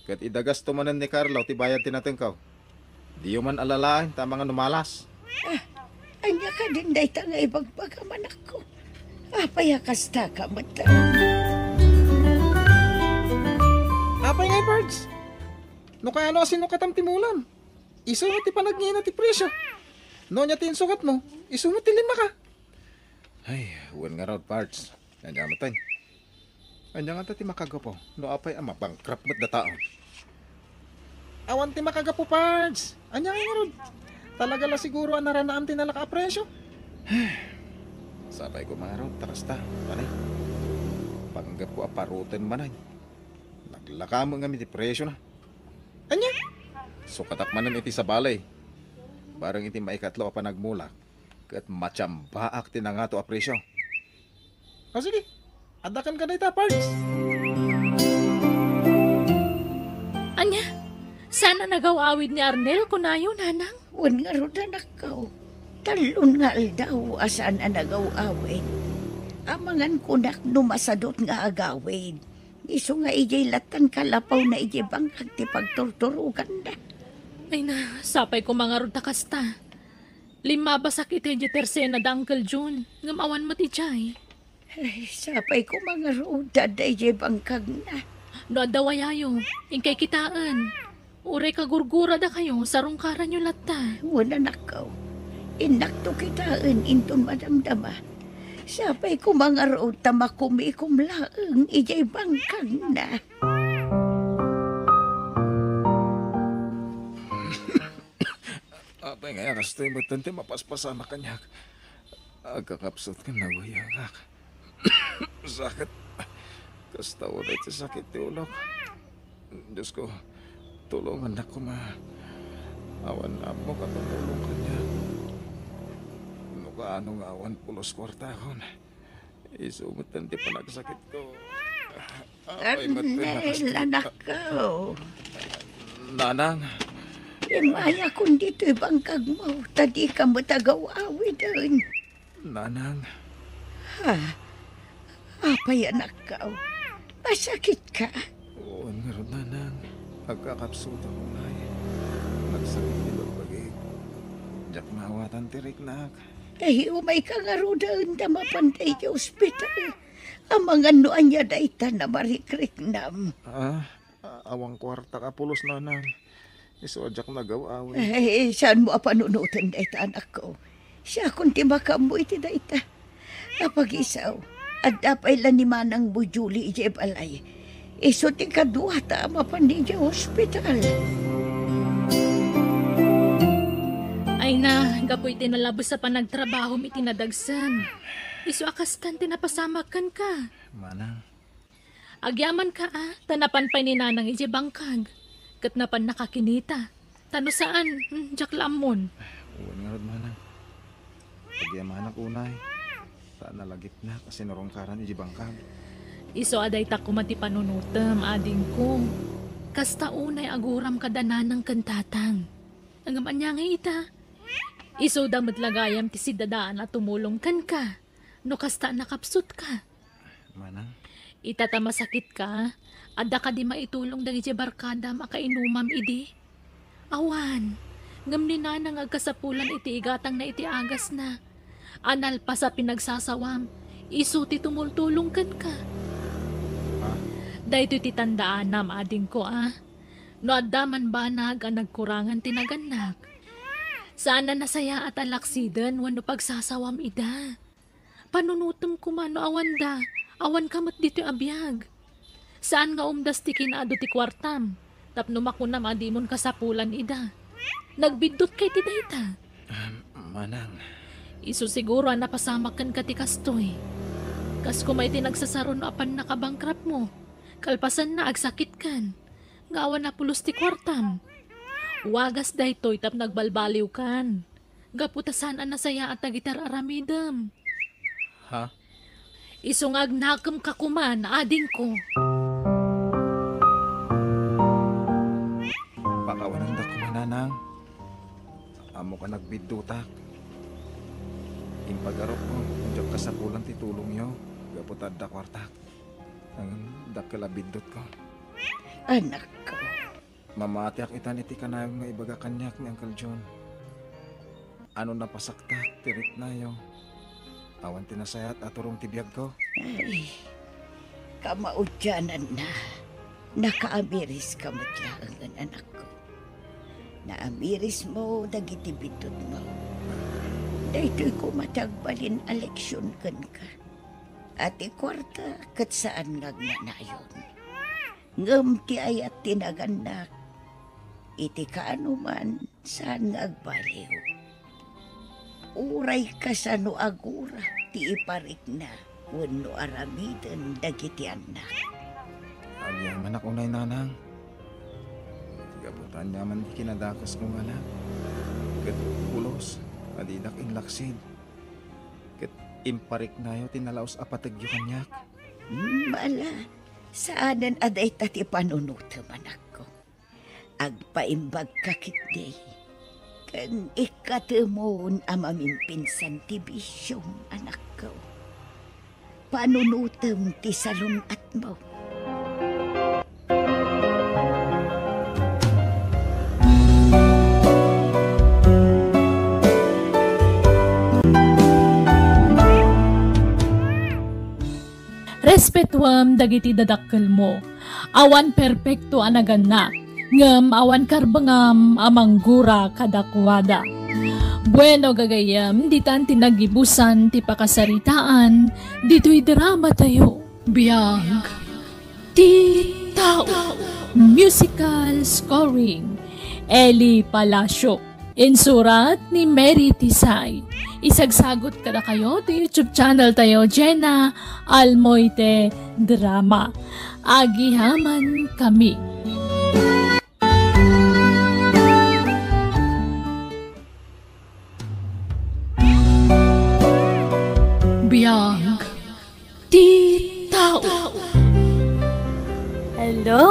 Speaker 2: Kat idagas tumanan ni Carlo, ti bayad tinatengkaw. Di man alalain, tamang numalas.
Speaker 4: Anya ka din day nga ibagbagaman ako. Apay akasta ka mata.
Speaker 2: Apay ngay, Pards. No kaya ano asin no katam timulan. Isunod ti panagngina ti presyo. No nya tin sukat mo, isunod ti lima ka. Ay, huwan nga raw, Pards. Anya matay. Anya nga ti makagapo. No apay ama bankrupt mo't da taon. Awan ti makagapo, Pards. Anya nga raw. Talaga la siguro ang naranaan ti nalaka presyo. Sabay ko mga raw, tarasta. Panay. Panggap ko aparuten manay. Naglaka mo nga mi ti presyo na. Anya? So katakmanan iti sa balay. Barang iti maikatlo pa nagmula. Kat matsambaak tinangato a presyo. O sige, adakan ka na ita, Pards.
Speaker 1: Anya, sana nagawawid ni Arnel kunayo, nanang.
Speaker 4: Wan nga rodan ako. Talon nga aldaw asan ang nagaw-awin. Amangan kunak numasadot nga agawin. Iso nga ijay latan kalapaw na ijay bangkag ti pagturturugan na.
Speaker 1: Ay na, sapay ko mga ruta kasta. 5 ba sakit yung tersena da Uncle June. Ngamawan mo ti Chay.
Speaker 4: Ay, sapay ko mga roda da ijay bangkag na.
Speaker 1: No adawayayo, ingkay kitaan. Uray kagurgura da kayo, sarong karan yung lata.
Speaker 4: Wala nakaw. Inakto kitaan inton madamdama. Sapay ko mga roda makumikom laeng ijay bangkag na.
Speaker 2: Apay nga kastoy mo tante mapaspasama kanyak. Agkakapsot ka na wayangak. Sakit. Kasta ulit sa sakit ti ulok. Diyos ko, tulungan ako ma. Awan na mo katulong kanya. No kaano nga awan pulos kwarta kon. Isumutan ti panagsakit ko. Apay
Speaker 4: Arnel, anak ko.
Speaker 2: Nanang.
Speaker 4: Imaya kung dito'y bangkag mo, tadi ka mo tagaw-awi doon.
Speaker 2: Nanang.
Speaker 4: Ha? Apay anak ka. Masakit ka.
Speaker 2: Oo, nga ron, nanang. Agkakapsot ako na nagsakit ni Bagpagig. Diyak mawatan tirik na.
Speaker 4: Eh, umay ka nga ro doon na mapantay sa ospital. Ang mga nuan niya daita na marikrik nam.
Speaker 2: Awang kwarta ka pulos, nanang. Isodyak na gaw-awi.
Speaker 4: Eh, saan mo panunutan daita anak ko? Siya kung timakam mo iti daita. Apag-isaw, at dapay lang ni Manang Bujuli iti balay. Iso ti kadwa ta mapanidya hospital.
Speaker 1: Ay na, gapoy tinalabos sa panagtrabaho mi tinadagsan. Isu akastan tinapasamakan ka.
Speaker 2: Manang.
Speaker 1: Agyaman ka tanapan pa ni nanang ije bangkag. Kat napan nakakinita. Tano saan? Diyak lamon.
Speaker 2: Uwan nga ron, manang. Pagyamanak unay. Saan nalagip na kasi narongkaran iji bangkag.
Speaker 1: Iso aday ta kumati panunutam, ading ko. Kasta unay aguram kadanan ng kantatang. Ang niya nga ita. Iso damad lagayam ti sidadaan at tumulong kan ka. No kasta nakapsut ka.
Speaker 2: Manang.
Speaker 1: Itata masakit ka. Adda ka di maitulong dagi di barkada makainumam idi. Awan. Ngam ni nanang agkasapulan iti igatang na iti agas na. Anal pa sa pinagsasawam. Iso ti tumultulong kan ka. Dahito ti tandaan nam ading ko No addaman banag ang nagkurangan tinaganak. Sana nasaya at alaksiden wano pagsasawam ida. Panunutom ko man no awanda. Awan kamot dito abiyag. Saan nga umdas ti kinaado ti kwartam? Tapno makunam adimon kasapulan ida. Nagbidot kay ti dayta.
Speaker 2: Manang.
Speaker 1: Isu siguro napasamakan ka ti kastoy. Kas kumay ti nagsasaron no apan nakabangkrap mo. Kalpasan na agsakit kan. Ngawan na pulos ti kwartam. Wagas daytoy tap nagbalbaliw kan. Gaputasan ang nasaya at nagitar aramidam.
Speaker 2: Ha?
Speaker 1: Isungag nakam kakuman ading ko.
Speaker 2: Pakawanan da ko mananang. Amo ka nagbidutak. Impagarok ko, unjak ka sa pulang titulong yo. Gaputad da kwartak. Ang dakalabindot ko.
Speaker 4: Anak ko.
Speaker 2: Mamatiak itan iti kanayong nga ibaga kanyak ni Uncle John. Ano na pasaktak, tirit na yo. Awan tinasayat at turong tibiyag ko.
Speaker 4: Ay, kamaudyanan na. Nakaamiris ka matlaangan, anak ko. Naamiris mo, dagitibitod mo. Dahito'y kumatagbalin eleksyon kan ka. Ati kwarta, kat saan nagnanayon. Ngam ti ayat tinaganak. Iti kaanuman, saan nagbaliw. Uray ka sa no agura, ti iparik na. Wano aramidan, dagiti anak.
Speaker 2: Agyaman ako na'y nanang. Gabutan naman di kinadakos kong anak. Kat ulos, adidak inlaksid. Kat imparik na yo tinalaos apatagyo kanyak.
Speaker 4: Mala, saanan aday tati panunutam, anak ko. Agpaimbag kakitday. Kan ikatemon amamin pinsan ti bisyong, anak ko. Panunutam ti salong at mo.
Speaker 5: Respetuam dagiti dadakkel mo. Awan perpekto anaganak. Ngem awan karbangam amanggura kadakwada. Bueno gagayam, ditan tinagibusan ti pakasaritaan, dito'y drama tayo. Biyag, ti tao. Musical scoring, Eli Palacio. Insurat ni Mary Tisay. Isagsagot ka na kayo to YouTube channel tayo, Jenna Almoite Drama. Agihaman kami. Biyag, ti tao. Hello!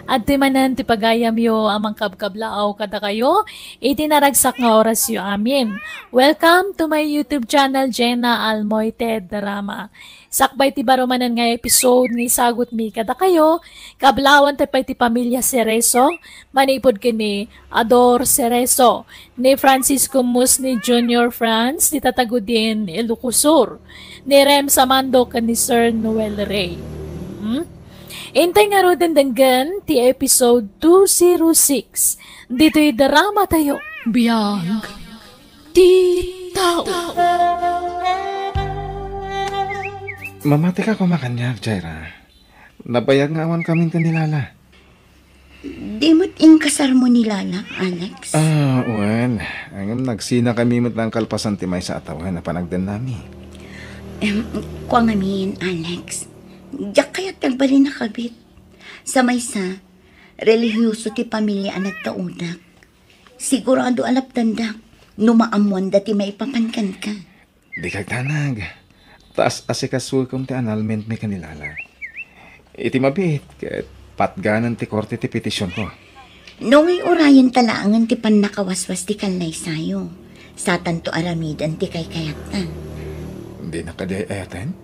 Speaker 5: At timanan ti pagayam yo amang kabkablaaw kada kayo, itinaragsak nga oras yo amin. Welcome to my YouTube channel, Jenna Almoite Drama. Sakbay ti barumanan nga episode ni Sagot Mi kada kayo, kablawan ti pay ti pamilya Cerezo, manipod kini Ador Cerezo, ni Francisco Musni Jr. Franz, ni Tatagudin Ilocosur, ni Rem Samando kan ni Sir Noel Rey. Intay nga ro denggan ti episode 206. Dito'y drama tayo. Biyag, ti tao.
Speaker 2: Mamati ka kumakanyak, Jaira. Nabayag nga awan kaming kanilala.
Speaker 4: Di mo't inkasar mo ni Lala, Alex?
Speaker 2: Well, ang nagsina kami matang kalpasan ti may sa atawan na panagdan nami.
Speaker 4: Kwa ngamin, Alex. Diyak kaya't nagbali na kabit. Sa maysa, relihiyoso ti pamilya ang nagtaunak. Sigurado alap tanda, numaamuan dati may papankan ka.
Speaker 2: Di kagtanag. Taas asikasuy kong ti annulment may kanilala. Iti mabit, kat patganan ti korte ti petisyon ko.
Speaker 4: Nungay orayan talaangan ti pan nakawaswas ti kanlay sayo. Sa tanto aramidan ti kay kayatan.
Speaker 2: Hindi nakadayatan?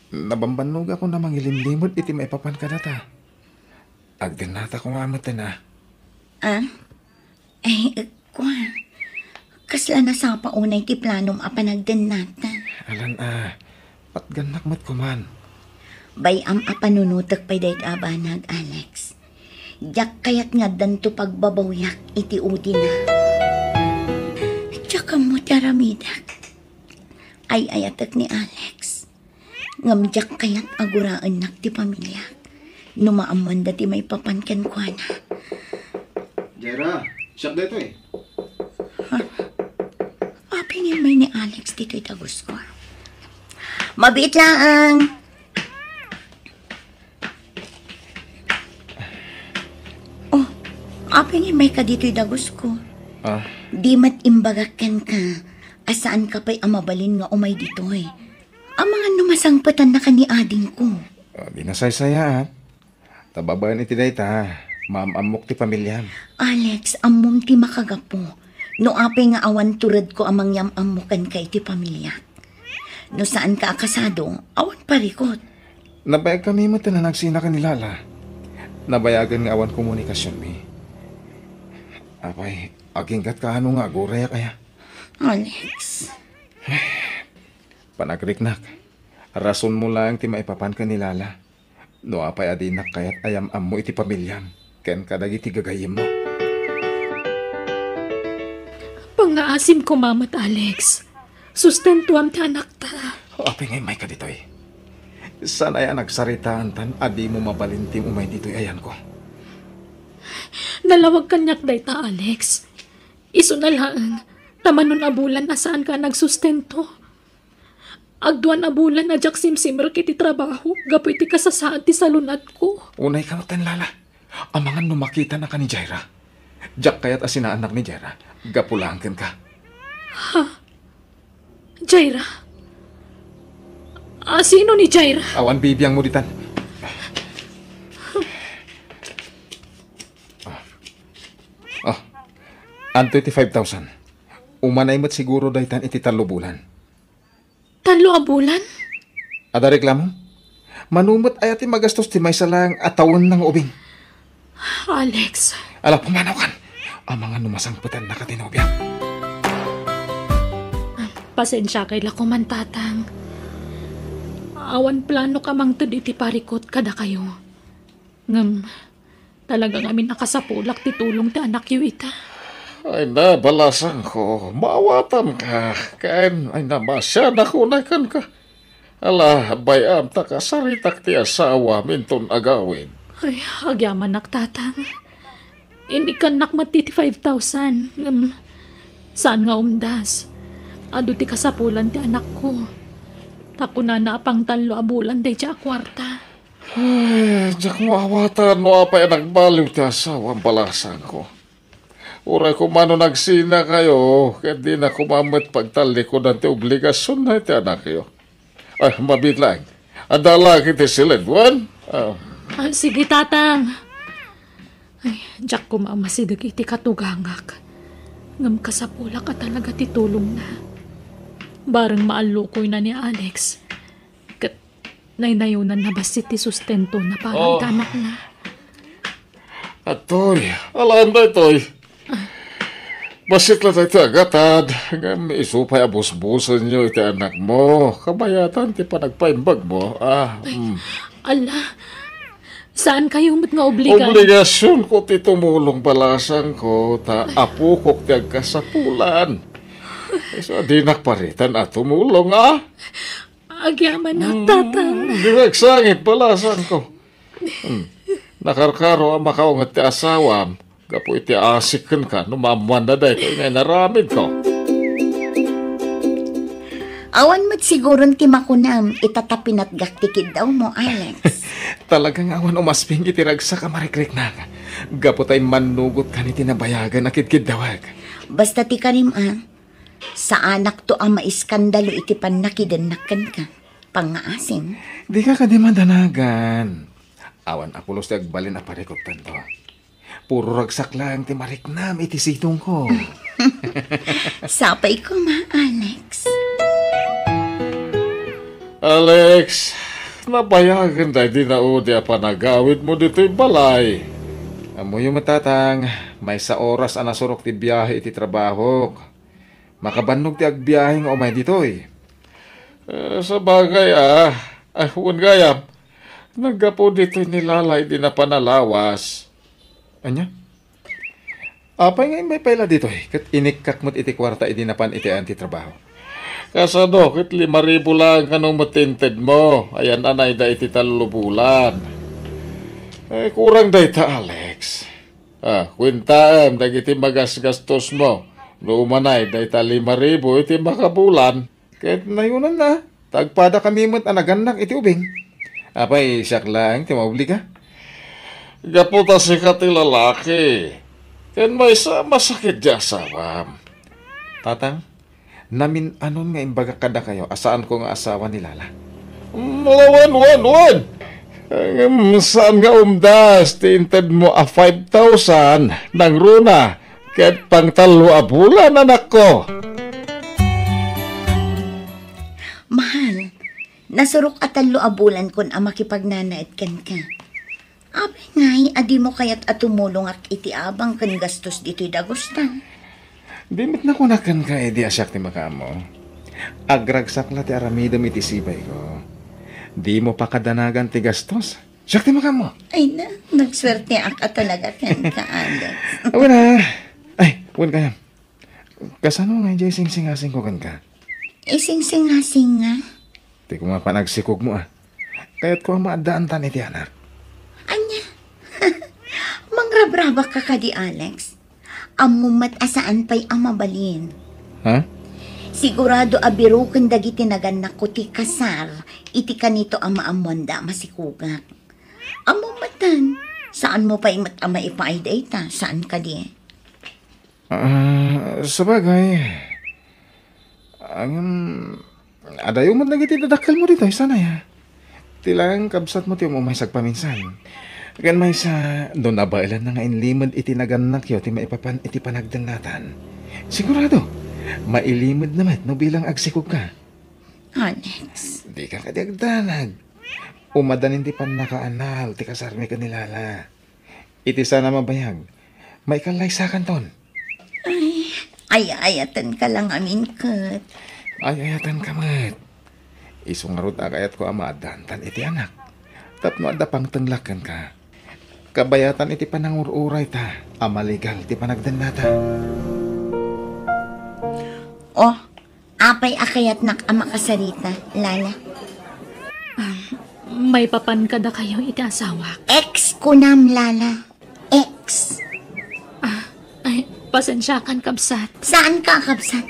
Speaker 2: Nabambanog ako na mangilimlimod iti maipapan ka na ta. Agdan nata kung amat na.
Speaker 4: Kwa. Kasla na sa paunay ti planom apanagdan nata.
Speaker 2: Alan patganak mat kuman.
Speaker 4: Bayam apanunutak pa'y dayt abanag, Alex. Diyak kaya't nga danto pagbabawyak iti udi na. Tsaka mo taramidak. Ay ayatak ni Alex. Ngamjak kaya't aguraan nak ti pamilya. Numaaman dati may papankan kwa na.
Speaker 2: Jaira, siyak dito eh.
Speaker 4: Apingin may ni Alex dito'y tagos ko. Mabit lang! Oh, apingin may ka dito'y tagos ko. Di mat imbagakan ka. Asaan ka pa'y amabalin nga umay dito eh. Ang mga numasangpatan na kani ading ko.
Speaker 2: Di nasaysaya at. Tababaan iti day ta. Maamamok ti pamilyam.
Speaker 4: Alex, amom ti makagapo. No apay nga awan turad ko amang yam-amukan ka iti pamilya. No saan ka akasado, awan parikot.
Speaker 2: Nabayag kami mo na nagsina ka ni Lala. Nabayagan nga awan komunikasyon mi. Apay, aginggat ka ano nga, guraya kaya.
Speaker 4: Alex,
Speaker 2: Panagriknak, rason mo lang ti maipapan ka ni Lala. No apay adinak kayat ayam-am mo iti pamilyam. Ken kadag iti gagayim mo.
Speaker 1: Pangaasim ko, Mamat Alex. Sustentuam ti anak ta.
Speaker 2: Apay ngay may ka ditoy. Sanay nagsaritaan tan, adi mo mabalintim umay dito'y ayan ko.
Speaker 1: Nalawag kanyak day ta, Alex. Iso na lang, tamanon abulan na saan ka nagsustento. Agduan abulan na jak simsimmer kiti trabaho, gapoy ti kasasaan ti salunat ko.
Speaker 2: Unay ka ten Lala. Ang mga numakita na ka ni Jaira. Jak kayat asinaanak ni Jaira, gapulangken ka.
Speaker 1: Jaira? Sino ni Jaira?
Speaker 2: Awan bibiyang mo ditan. Ang 25,000. Umanay mo't siguro daytan iti 3 bulan.
Speaker 1: 3 a bulan?
Speaker 2: Ada reklamo? Manumot ay ati magastos ti may salang atawon ng ubing.
Speaker 1: Alex,
Speaker 2: Ala, pumanaw kan. Ang mga numasangputan na katinobiyang.
Speaker 1: pasensya kay lako man tatang. Awan plano ka mang tud iti parikot kada kayo. Ngam, talagang amin nakasapulak ti tulong ti anak yu ita.
Speaker 3: Ay na, balasan ko. Maawatan ka. Kain, ay na, masya na kunakan ka. Ala, bayam ta ka, saritak ti asawa, minton agawin.
Speaker 1: Ay, agyaman naktatang. Hindi ka nakmati ti 5,000. Saan nga umdas? Ado ti kasapulan ti anak ko. Tako na napang 3 a bulan day ti a kwarta.
Speaker 3: Ay, jak mo awatan mo apay nagbaliw ti asawa ang balasan ko. Uray ko mano nagsina kayo, kaya di na kumamit pagtalikodan ti obligasyon na ti anak kayo. Ay, mabit lang. Adala kiti silagwan.
Speaker 1: Sige, tatang. Ay, Jack ko mamasidag iti katugangak. Ngam kasapula ka talaga titulong na. Barang maalukoy na ni Alex. Kat naynayunan na basit ti sustento na parang tanak na.
Speaker 3: Atoy, alam na itoy. Basit lang tayo agatad. Ngam isupay abus-busan nyo iti anak mo. Kabayatan ti panagpaimbag mo.
Speaker 1: Ala, saan kayo mat nga obligan?
Speaker 3: Obligasyon ko ti tumulong balasan ko. Ta apukok ti agkasapulan. So, di nakparitan at tumulong,
Speaker 1: Agyaman na, tatang.
Speaker 3: Direk sangit balasan ko. Nakarkaro ang makaungat ti asawam. Gapo iti asikan ka, numamuan na dahi ko ngay naramid ko.
Speaker 4: awan mo't siguro ti makunam, itatapin at gaktikid daw mo, Alex.
Speaker 2: Talagang awan umasping itiragsa ka marikrik na. Gapot ay manugot ka ni tinabayagan na kidkid dawag.
Speaker 4: Basta ti karim sa anak to ang maiskandalo iti panakidannakan ka. Pangaasim.
Speaker 2: Di ka kadimandanagan. Awan apulos ti agbalin a parikotan to. Puro ragsak lang ti mariknam iti sitong ko.
Speaker 4: Sapay ko Alex.
Speaker 3: Alex, nabayagan dahi di na o di panagawid mo dito'y balay.
Speaker 2: Amo yung matatang, may sa oras anasurok ti biyahe iti trabaho. Makabannog ti agbiyahe nga umay dito'y.
Speaker 3: Sa bagay huwag gayam. Naggapo dito'y nilalay di na panalawas.
Speaker 2: Anya? Apay nga may paila dito'y. Kat inikak mo't iti kwarta iti napan iti anti trabaho.
Speaker 3: Kasano, kit 5,000 lang kanong matinted mo. Ayan anay da iti 3 bulan. Kurang da ita, Alex. Kwintaan, dagiti magasgastos mo. Lumanay, da ita 5,000 iti makabulan.
Speaker 2: Kahit nayunan na, tagpada kami mo't anaganak iti ubing. Apay, siyak lang, timaubli ka.
Speaker 3: Gaputa si kati lalaki. Ken may masakit di asawam.
Speaker 2: Tatang, namin anon nga imbaga kada kayo, asaan ko nga asawa ni Lala?
Speaker 3: Wan. Saan nga umdas, tinted mo 5,000 nang runa. Kat pang 3 bulan, anak ko.
Speaker 4: Mahal, nasurok at 3 abulan kun ang makipagnanait kan ka. Abay ngay, adi mo kaya't atumulong ak iti abang kan gastos dito'y dagusta.
Speaker 2: Dimit na kunakan ka, di asyak ti makamo. Agragsak la ti aramidom iti sibay ko. Di mo pa kadanagan ti gastos. Siyak ti makamo.
Speaker 4: Ay na, nagswerte ak at talaga kan ka, Alex.
Speaker 2: Awan na. Ay, wan kaya. Kasano nga dyan sing-singasing ko kan ka?
Speaker 4: Ising-singasing nga.
Speaker 2: Di ko mapanagsikog mo ah. Kaya't ko ang maadaan tan iti anak.
Speaker 4: Anya, mangrabraba ka ka di, Alex. Amumat asaan pa'y amabalin.
Speaker 2: Ha?
Speaker 4: Sigurado abiro kang dagiti naganak ko ti kasar, iti kanito ang maamonda masikugak. Amumatan, saan mo pa'y matama ipaayday ta? Saan ka di?
Speaker 2: Sabagay. Adayo mo nagiti dadakal mo dito, sana ya. Tilang kabsat mo ti umumay sagpaminsan. Gan may sa doon abailan na nga inlimod iti naganak yo ti maipapan iti panagdanlatan. Sigurado, mailimod naman no bilang agsikog ka.
Speaker 4: Alex,
Speaker 2: Di ka kadiagdanag. Umadanin ti pan nakaanal ti kasarmi ka nilala. Iti sana mabayag. May kalaysakan ton.
Speaker 4: ay-ayatan ka lang amin kat.
Speaker 2: Ay, ayatan ka mat. Isungarot agayat ko amadantan iti anak. Tapno adapang tenglakan ka. Kabayatan iti panangururay ta. Amaligal ti panagdanlata.
Speaker 4: Oh, apay akayat nak ama kasarita, Lala.
Speaker 1: May papan kada kayo iti asawa.
Speaker 4: Ex ko nam, Lala. Ex.
Speaker 1: Ay, pasensyakan kabsat.
Speaker 4: Saan ka, kapsat?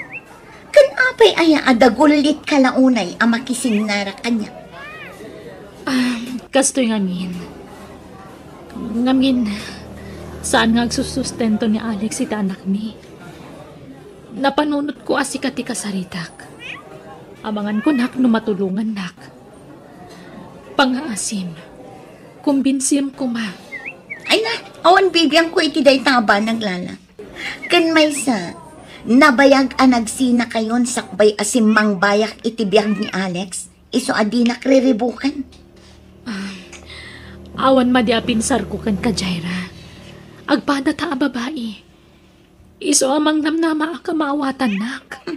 Speaker 4: Kan apay aya adagulit ka launay ang makising nara kanya.
Speaker 1: Kastoy ngamin. Ngamin, saan nga agsusustento ni Alex iti anak mi? Napanunot ko asikat ti kasaritak. Amangan ko nak no matulungan nak. Pangaasim. Kumbinsim ko ma.
Speaker 4: Ay na, awan bibiyang ko iti day taba naglala. Kan may sa, nabayag anagsina kayon sakbay asimang bayak iti biyag ni Alex, iso adi nakriribukan.
Speaker 1: Awan madiapin sarkukan ka, Jaira. Agpada ta a babae. Iso amang namnama ka maawatan nak.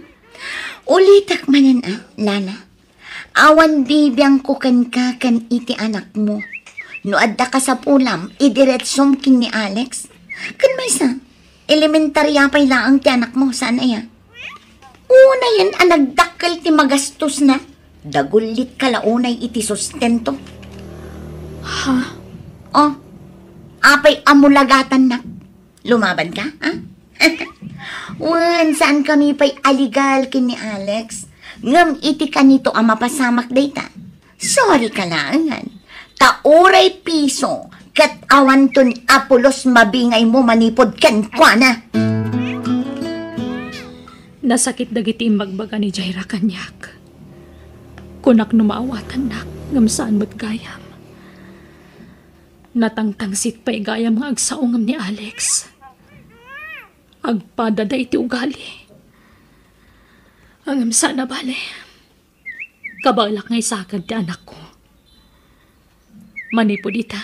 Speaker 4: Ulitak manan Lala. Awan bibiyang ko kan iti anak mo. No adda ka sa pulam, idiretsom kin ni Alex. Kan may sa, elementarya pa'y laang ti anak mo, sana ya? Una yan, nagdakkel ti magastos na. Dagulit ka launay iti sustento.
Speaker 1: Ha?
Speaker 4: Oh, apay amulagatan na. Lumaban ka, ha? Wan, saan kami pa'y aligal kin ni Alex? Ngam iti kanito ang mapasamak data. Sorry ka lang. Tauray piso, kat awanton apulos mabingay mo manipod kan kwa na.
Speaker 1: Nasakit dagiti magbaga ni Jaira kanyak. Kunak numaawatan nak, ngam saan mo't gayam. Natangtangsit pa'y gayam nga agsaungam ni Alex. Agpadada iti ugali. Ang sana bale. Kabalak ngay sakad ti anak ko. Manipod ita.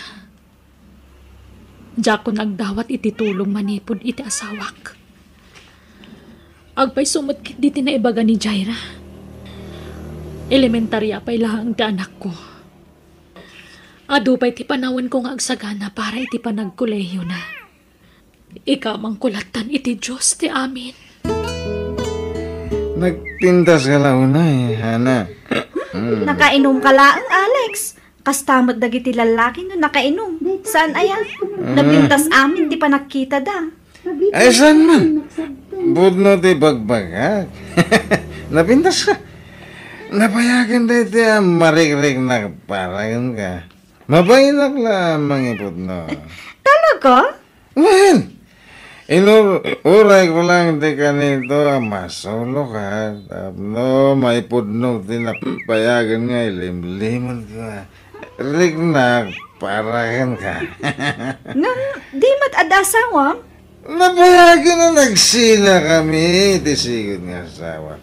Speaker 1: Diyak ko nagdawat iti tulong manipod iti asawak. Agpay sumutkit diti na ibaga ni Jaira. Elementarya pa'y lahang ti anak ko. Adu pa'y ti panawan ko nga agsagana para iti panagkuleyo na. Ikamang kulatan iti Diyos ti amin.
Speaker 2: Nagpintas ka launay, Hana.
Speaker 6: Nakainom ka lang, Alex. Kastamot dagiti lalaki no nakainom. Saan ayan? Napintas amin, di pa nakita da.
Speaker 2: Ay, saan man? Budno ti bagbagag. Napintas ka. Napayagan dahil ti marik-rik na parayon ka. Mabayinak lamang ipudno.
Speaker 6: Talaga?
Speaker 2: Well, inuray ko lang di kanito masolo ka. Tapno, may pudnog tinapayagan nga ilim-limon ka. Rik na parayan ka.
Speaker 6: Nang di mat adasawa?
Speaker 2: Napayagi na nagsina kami, ti sigod nga asawa.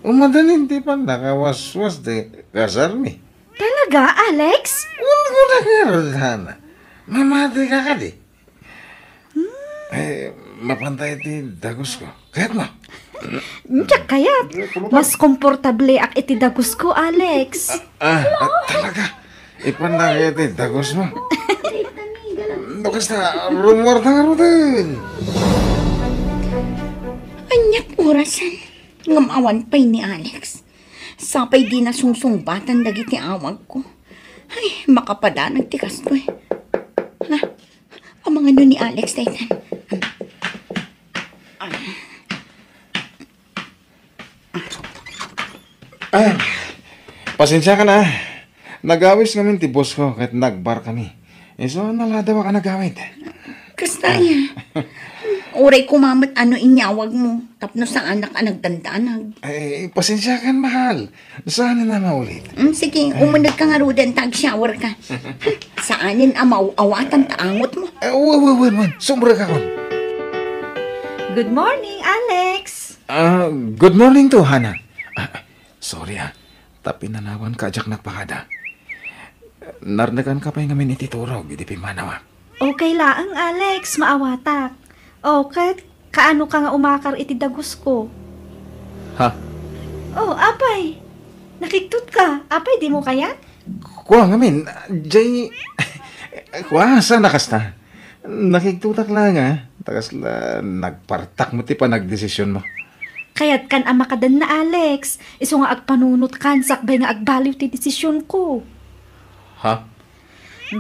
Speaker 2: Umadanin ti pa nakawaswas ti kasarmi.
Speaker 6: Talaga, Alex?
Speaker 2: Wala ko na karoon, Hana. Mamati ka ka di. Mapantay ti dagos ko. Kaya't mo.
Speaker 6: Tiyak kaya. Mas komportable ak iti dagos ko, Alex.
Speaker 2: Talaga. Ipandang ti dagos mo. Bakas na rumor na karoon.
Speaker 4: Anyat orasan. Ngamawan pa'y ni Alex. Sapay di na sungsungbatan dagiti awag ko. Ay, makapadanag tikas ko eh. Ha? Ang mga nun ni Alex, Taytan.
Speaker 2: Pasensya ka na. Nagawis kami ti boss ko kahit nagbar kami. So, naladawa ka nagawid.
Speaker 4: Kasta niya. Uray kumamot ano inyawag mo. Tapno sa anak nagdandanag.
Speaker 2: Pasensya ka, mahal. Sana na maulit.
Speaker 4: Sige, umunod ka nga rudan, tag-shower ka. Saanin amaw awatan taangot mo.
Speaker 2: Wan. Sumra ka kon.
Speaker 6: Good morning, Alex.
Speaker 2: Good morning to, Hana. Sorry tapi nanawan ka jak nagpakada. Narnagan ka pa yung ngamin ititurog, hindi pimanawa.
Speaker 6: Okay laang, Alex. Maawatak. Okay, kaano ka nga umakar iti dagos ko?
Speaker 2: Ha?
Speaker 6: Oh, apay. Nakiktut ka. Apay, di mo kaya?
Speaker 2: Kuha ngamin, jay... Kuha, sana kasta. Nakiktutak lang Takas la, nagpartak mo ti pa nagdesisyon mo.
Speaker 6: Kaya't kan ang makadan na, Alex. Iso nga agpanunot kan, sakbay nga agbaliw ti desisyon ko.
Speaker 2: Ha?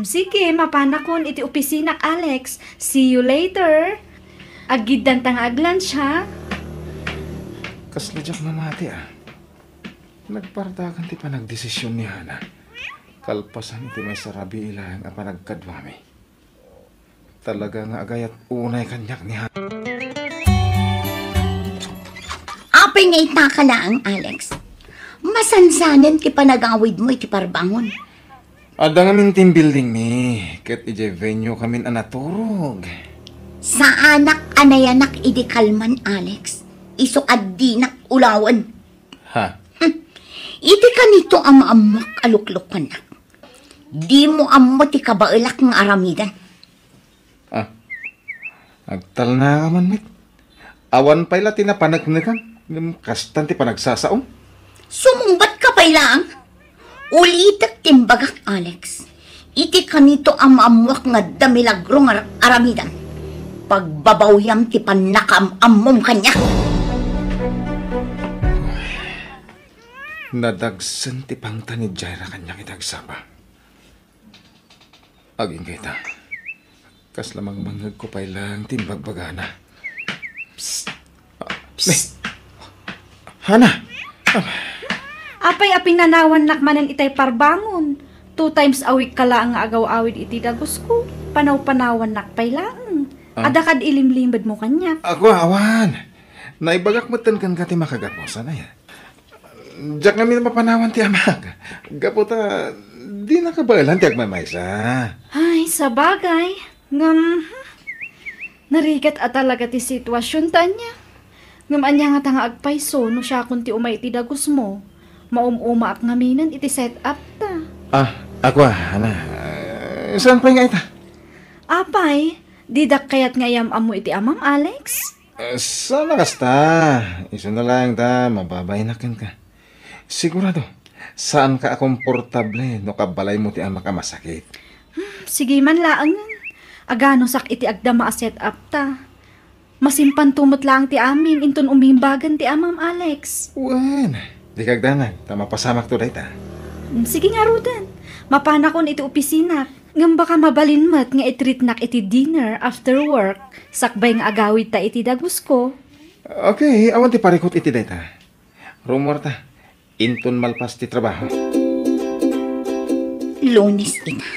Speaker 6: Sige, mapanakon iti opisina, Alex. See you later. Agidan tang aglan siya.
Speaker 2: Kasladyak mamati Nagpartakan ti pa nagdesisyon ni Hana. Kalpasan iti may sarabi ilang apa nagkadwami. Talaga nga agayat unay kanyak ni Hana.
Speaker 4: Apay nga itaka lang, Alex. Masansanan ti panagawid mo iti parbangon.
Speaker 2: Ada nga min team building mi. Ket ije venue kamin anaturog.
Speaker 4: Sa anak anayanak idi kalman, Alex. Iso addinak ulawan.
Speaker 2: Ha?
Speaker 4: Iti ka nito ang maamak aluklok ka na. Di mo amo ti kabailak ng aramidan.
Speaker 2: Agtal na ka man, mit. Awan pa'y lati na panagnagan. Kastan ti panagsasaong.
Speaker 4: Sumumbat ka pa lang. Ulitak timbagak, Alex. Iti ka nito ang maamuak nga damilagro ng aramidan. Pagbabawyam ti panakam-amom kanya.
Speaker 2: Nadagsan ti pangta ni Jaira kanya kitagsapa. Aging kita. Kas lamang manghag ko pa'y lang timbagbagana. Psst. Psst. Hana!
Speaker 6: Apay aping nanawan nakmanan itay parbangon. 2 times a week ka lang nga agaw-awid iti dagos ko. Panaw-panawan nakpay lang. Adakad ilimlimbad mo kanya.
Speaker 2: Ako, awan. Naibagak mo kan kati makagaposan na yan. Diyak namin mapanawan ti amag. Gaputa, di nakabailan ti agmamaysa.
Speaker 6: Ay, sabagay. Narigat at talaga ti sitwasyon tanya. Ngam anya nga tanga agpayso no siya kung ti umay ti dagos mo. Maumuma ak ngaminan iti set up ta.
Speaker 2: Ako, Hana. Saan pa nga ita?
Speaker 6: Apay, didak kayat ngayam amo iti amam, Alex?
Speaker 2: Sana kasta. Iso na lang ta, mababay na ka. Sigurado, saan ka komportable no kabalay mo ti ama ka masakit?
Speaker 6: Sige man laang. Agano sak iti agdama a set up ta. Masimpan tumot lang ti amin, inton umimbagan ti amam, Alex.
Speaker 2: Wan, di kagdanag, mapasamak to dayta.
Speaker 6: Sige nga, Rudan. Mapanakon iti opisina. Ngam baka mabalinmat nga itritnak iti dinner after work. Sakbay nga agawid ta iti dagos ko.
Speaker 2: Okay, awan ti parikot iti dayta. Rumor ta, inton malpas ti trabaho.
Speaker 4: Lunes ina.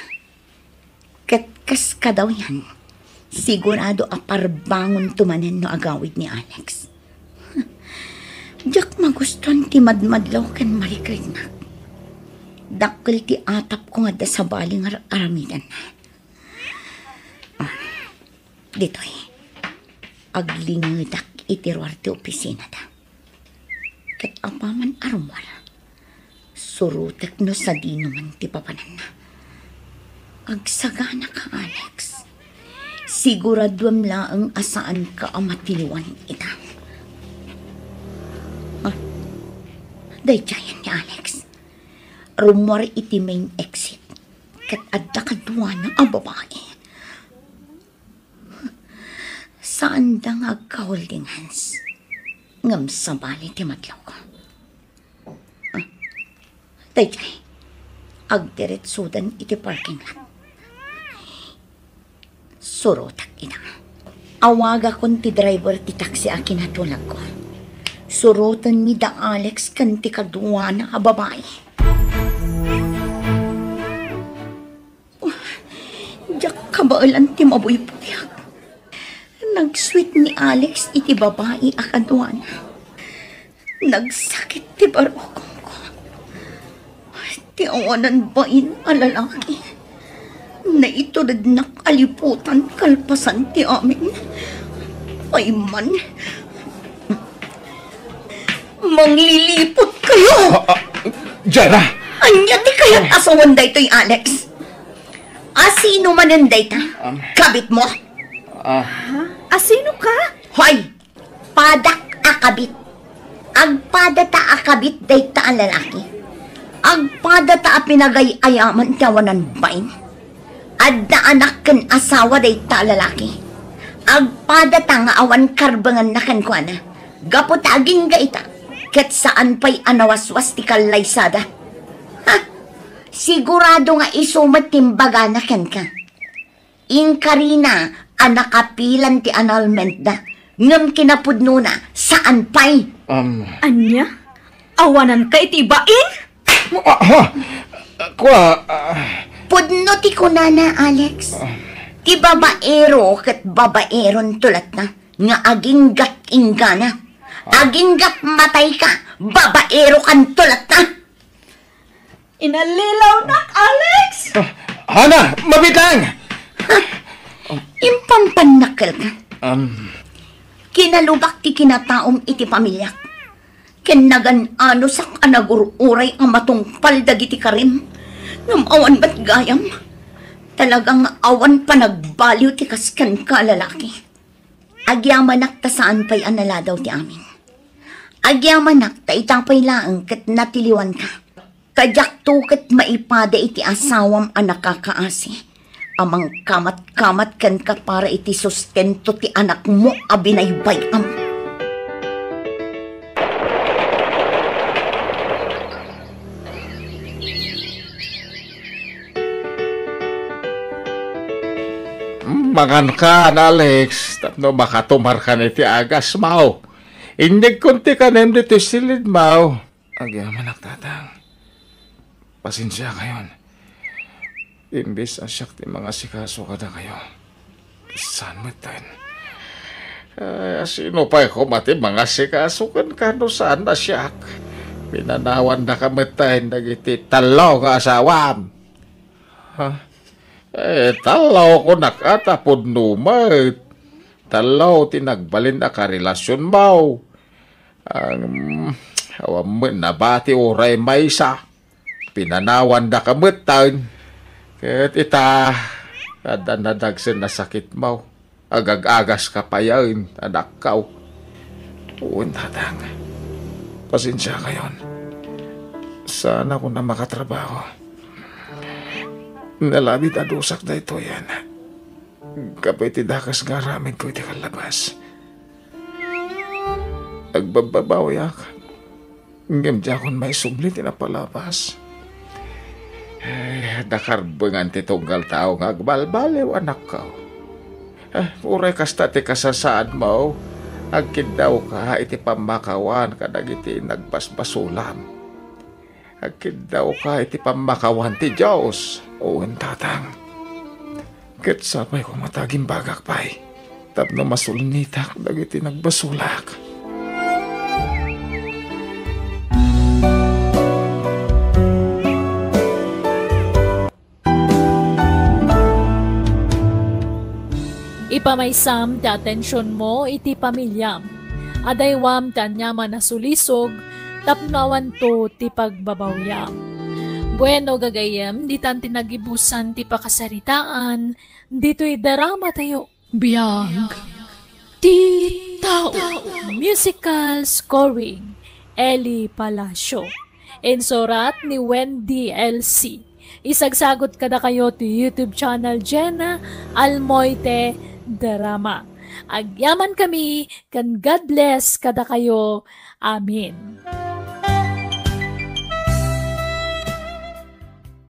Speaker 4: Katkas ka daw yan. Sigurado aparbangon tumanen no agawid ni Alex. Diyak maguston ti madmadlaw kan marikrig na. Dakkel ti atap ko nga da sa baling aramidan. Dito aglingadak itiruar ti opisina da. Ket apaman arumwar, surutek no sa dino man ti papanan na. Agsagana ka, Alex. Siguraduam laang asaan ka amatiliwan ita. Dayjayan ni Alex. Rumor iti main exit. Kat adda kadwa ng babae. Saan da nga ka-holding hands? Ngam sabali ti matlaw ko. Dayjay. Agdiretsudan iti parking lot. Surotak ina. Awaga kon ti driver ti taxi akin natulag ko. Surutan mi da Alex kan ti kadwa na babae. Diyak kabailan ti mabuy puyag. Nagsweet ni Alex iti babae akadwa na. Nagsakit ti barokong ko. Ti awanan bain a lalaki. Na itulad na kaliputan kalpasan ti amin. Ay man, manglilipot kayo!
Speaker 3: Jenna!
Speaker 4: Anya ti kayat asawan daytoy, Alex? Asino manan dayta? Kabit mo?
Speaker 6: Asino ka?
Speaker 4: Hoy! Padak akabit. Agpadata akabit dayta ang lalaki. Agpadata a pinagay ayaman tawanan bain. Adda anak ken asawa dayta lalaki. Agpadata nga awan karbangan na ken kuana. Gapotaging gaita. Ket saan pa'y anawaswas ti kalaysada. Ha? Sigurado nga isumat timbaga na ken ka. Inkarina, anakapilan ti annulment da. Ngam kinapudno na, saan pa'y?
Speaker 6: Anya? Awanan ka iti bain?
Speaker 4: Pudno ti kunana, Alex. Ti babaero ket babaeron tulat na. Nga aging gat ingana. Aging gat matay ka. Babaero kan tulat na.
Speaker 6: Inalilaw na, Alex!
Speaker 3: Hana! Mabitang!
Speaker 4: Impampanakal ka. Kinalubak ti kinataom iti pamilyak. Kinagan ano sak anagururay ang matungpal dagiti karim. Ngam awan ba't gayam? Talagang awan pa nagbaliw ti kaskan ka lalaki. Agyamanak ta saan pa'y analadaw ti amin. Agyamanak ta itapay laang kat natiliwan ka. Kadyak to kat maipada iti asawam anak kakaasi. Amang kamat-kamat kan ka para iti sustento ti anak mo abinaybayam.
Speaker 3: Mangan ka, Alex. Tapno makatumar ka na iti agas, Mau. Indig kunti ka na dito silid, Mau. Agyaman nagtatang. Pasensya kayon. Imbis asyak ti mga sikaso ka na kayo. Saan mo tayo? Sino pa'y kumati mga sikaso kan kano saan na siyak? Pinanawan na kamatayin nagiti talaw ka asawam. Ha? Talaw ko nakatapod numat. Talaw tinagbalin na karelasyon mo. Awam mo nabati oray maysa. Pinanawan na kamatayin. Kahit ita, kada nadagsin na sakit mo, agag-agas ka pa yan, anak ka. Uwan tatang, pasensya ka yun. Sana ko na makatrabaho. Nalabit adusak na ito yan. Kapay tidakas nga ramin ko iti kalabas. Agbababawi ako. Ngamdya akong may sublit na palapas. Nakarbangan ti tunggal tao nga agbalbaliw anak ka. Uray kasta ti kasasaan mo, agkid daw ka iti pamakawan kadag iti nagbasbasulam. Agkid daw ka iti pamakawan ti Diyos. Uwan tatang. Ket sapay ko mataging bagak pa'y. Tapno masulnitak dag iti nagbasulak.
Speaker 5: Ipamaysam ti atensyon mo iti pamilyam. Adaywam ti anyaman na sulisog, tapnawan to ti pagbabawyam. Bueno gagayem, di tan tinagibusan ti pakasaritaan, dito'y darama tayo.
Speaker 1: Biyag. Ti tao.
Speaker 5: Musical scoring, Eli Palacio. Insurat ni Wendy LC. Isagsagot kada kayo to YouTube channel Jenna Almoite Drama. Agyaman kami, kan God bless kada kayo. Amen.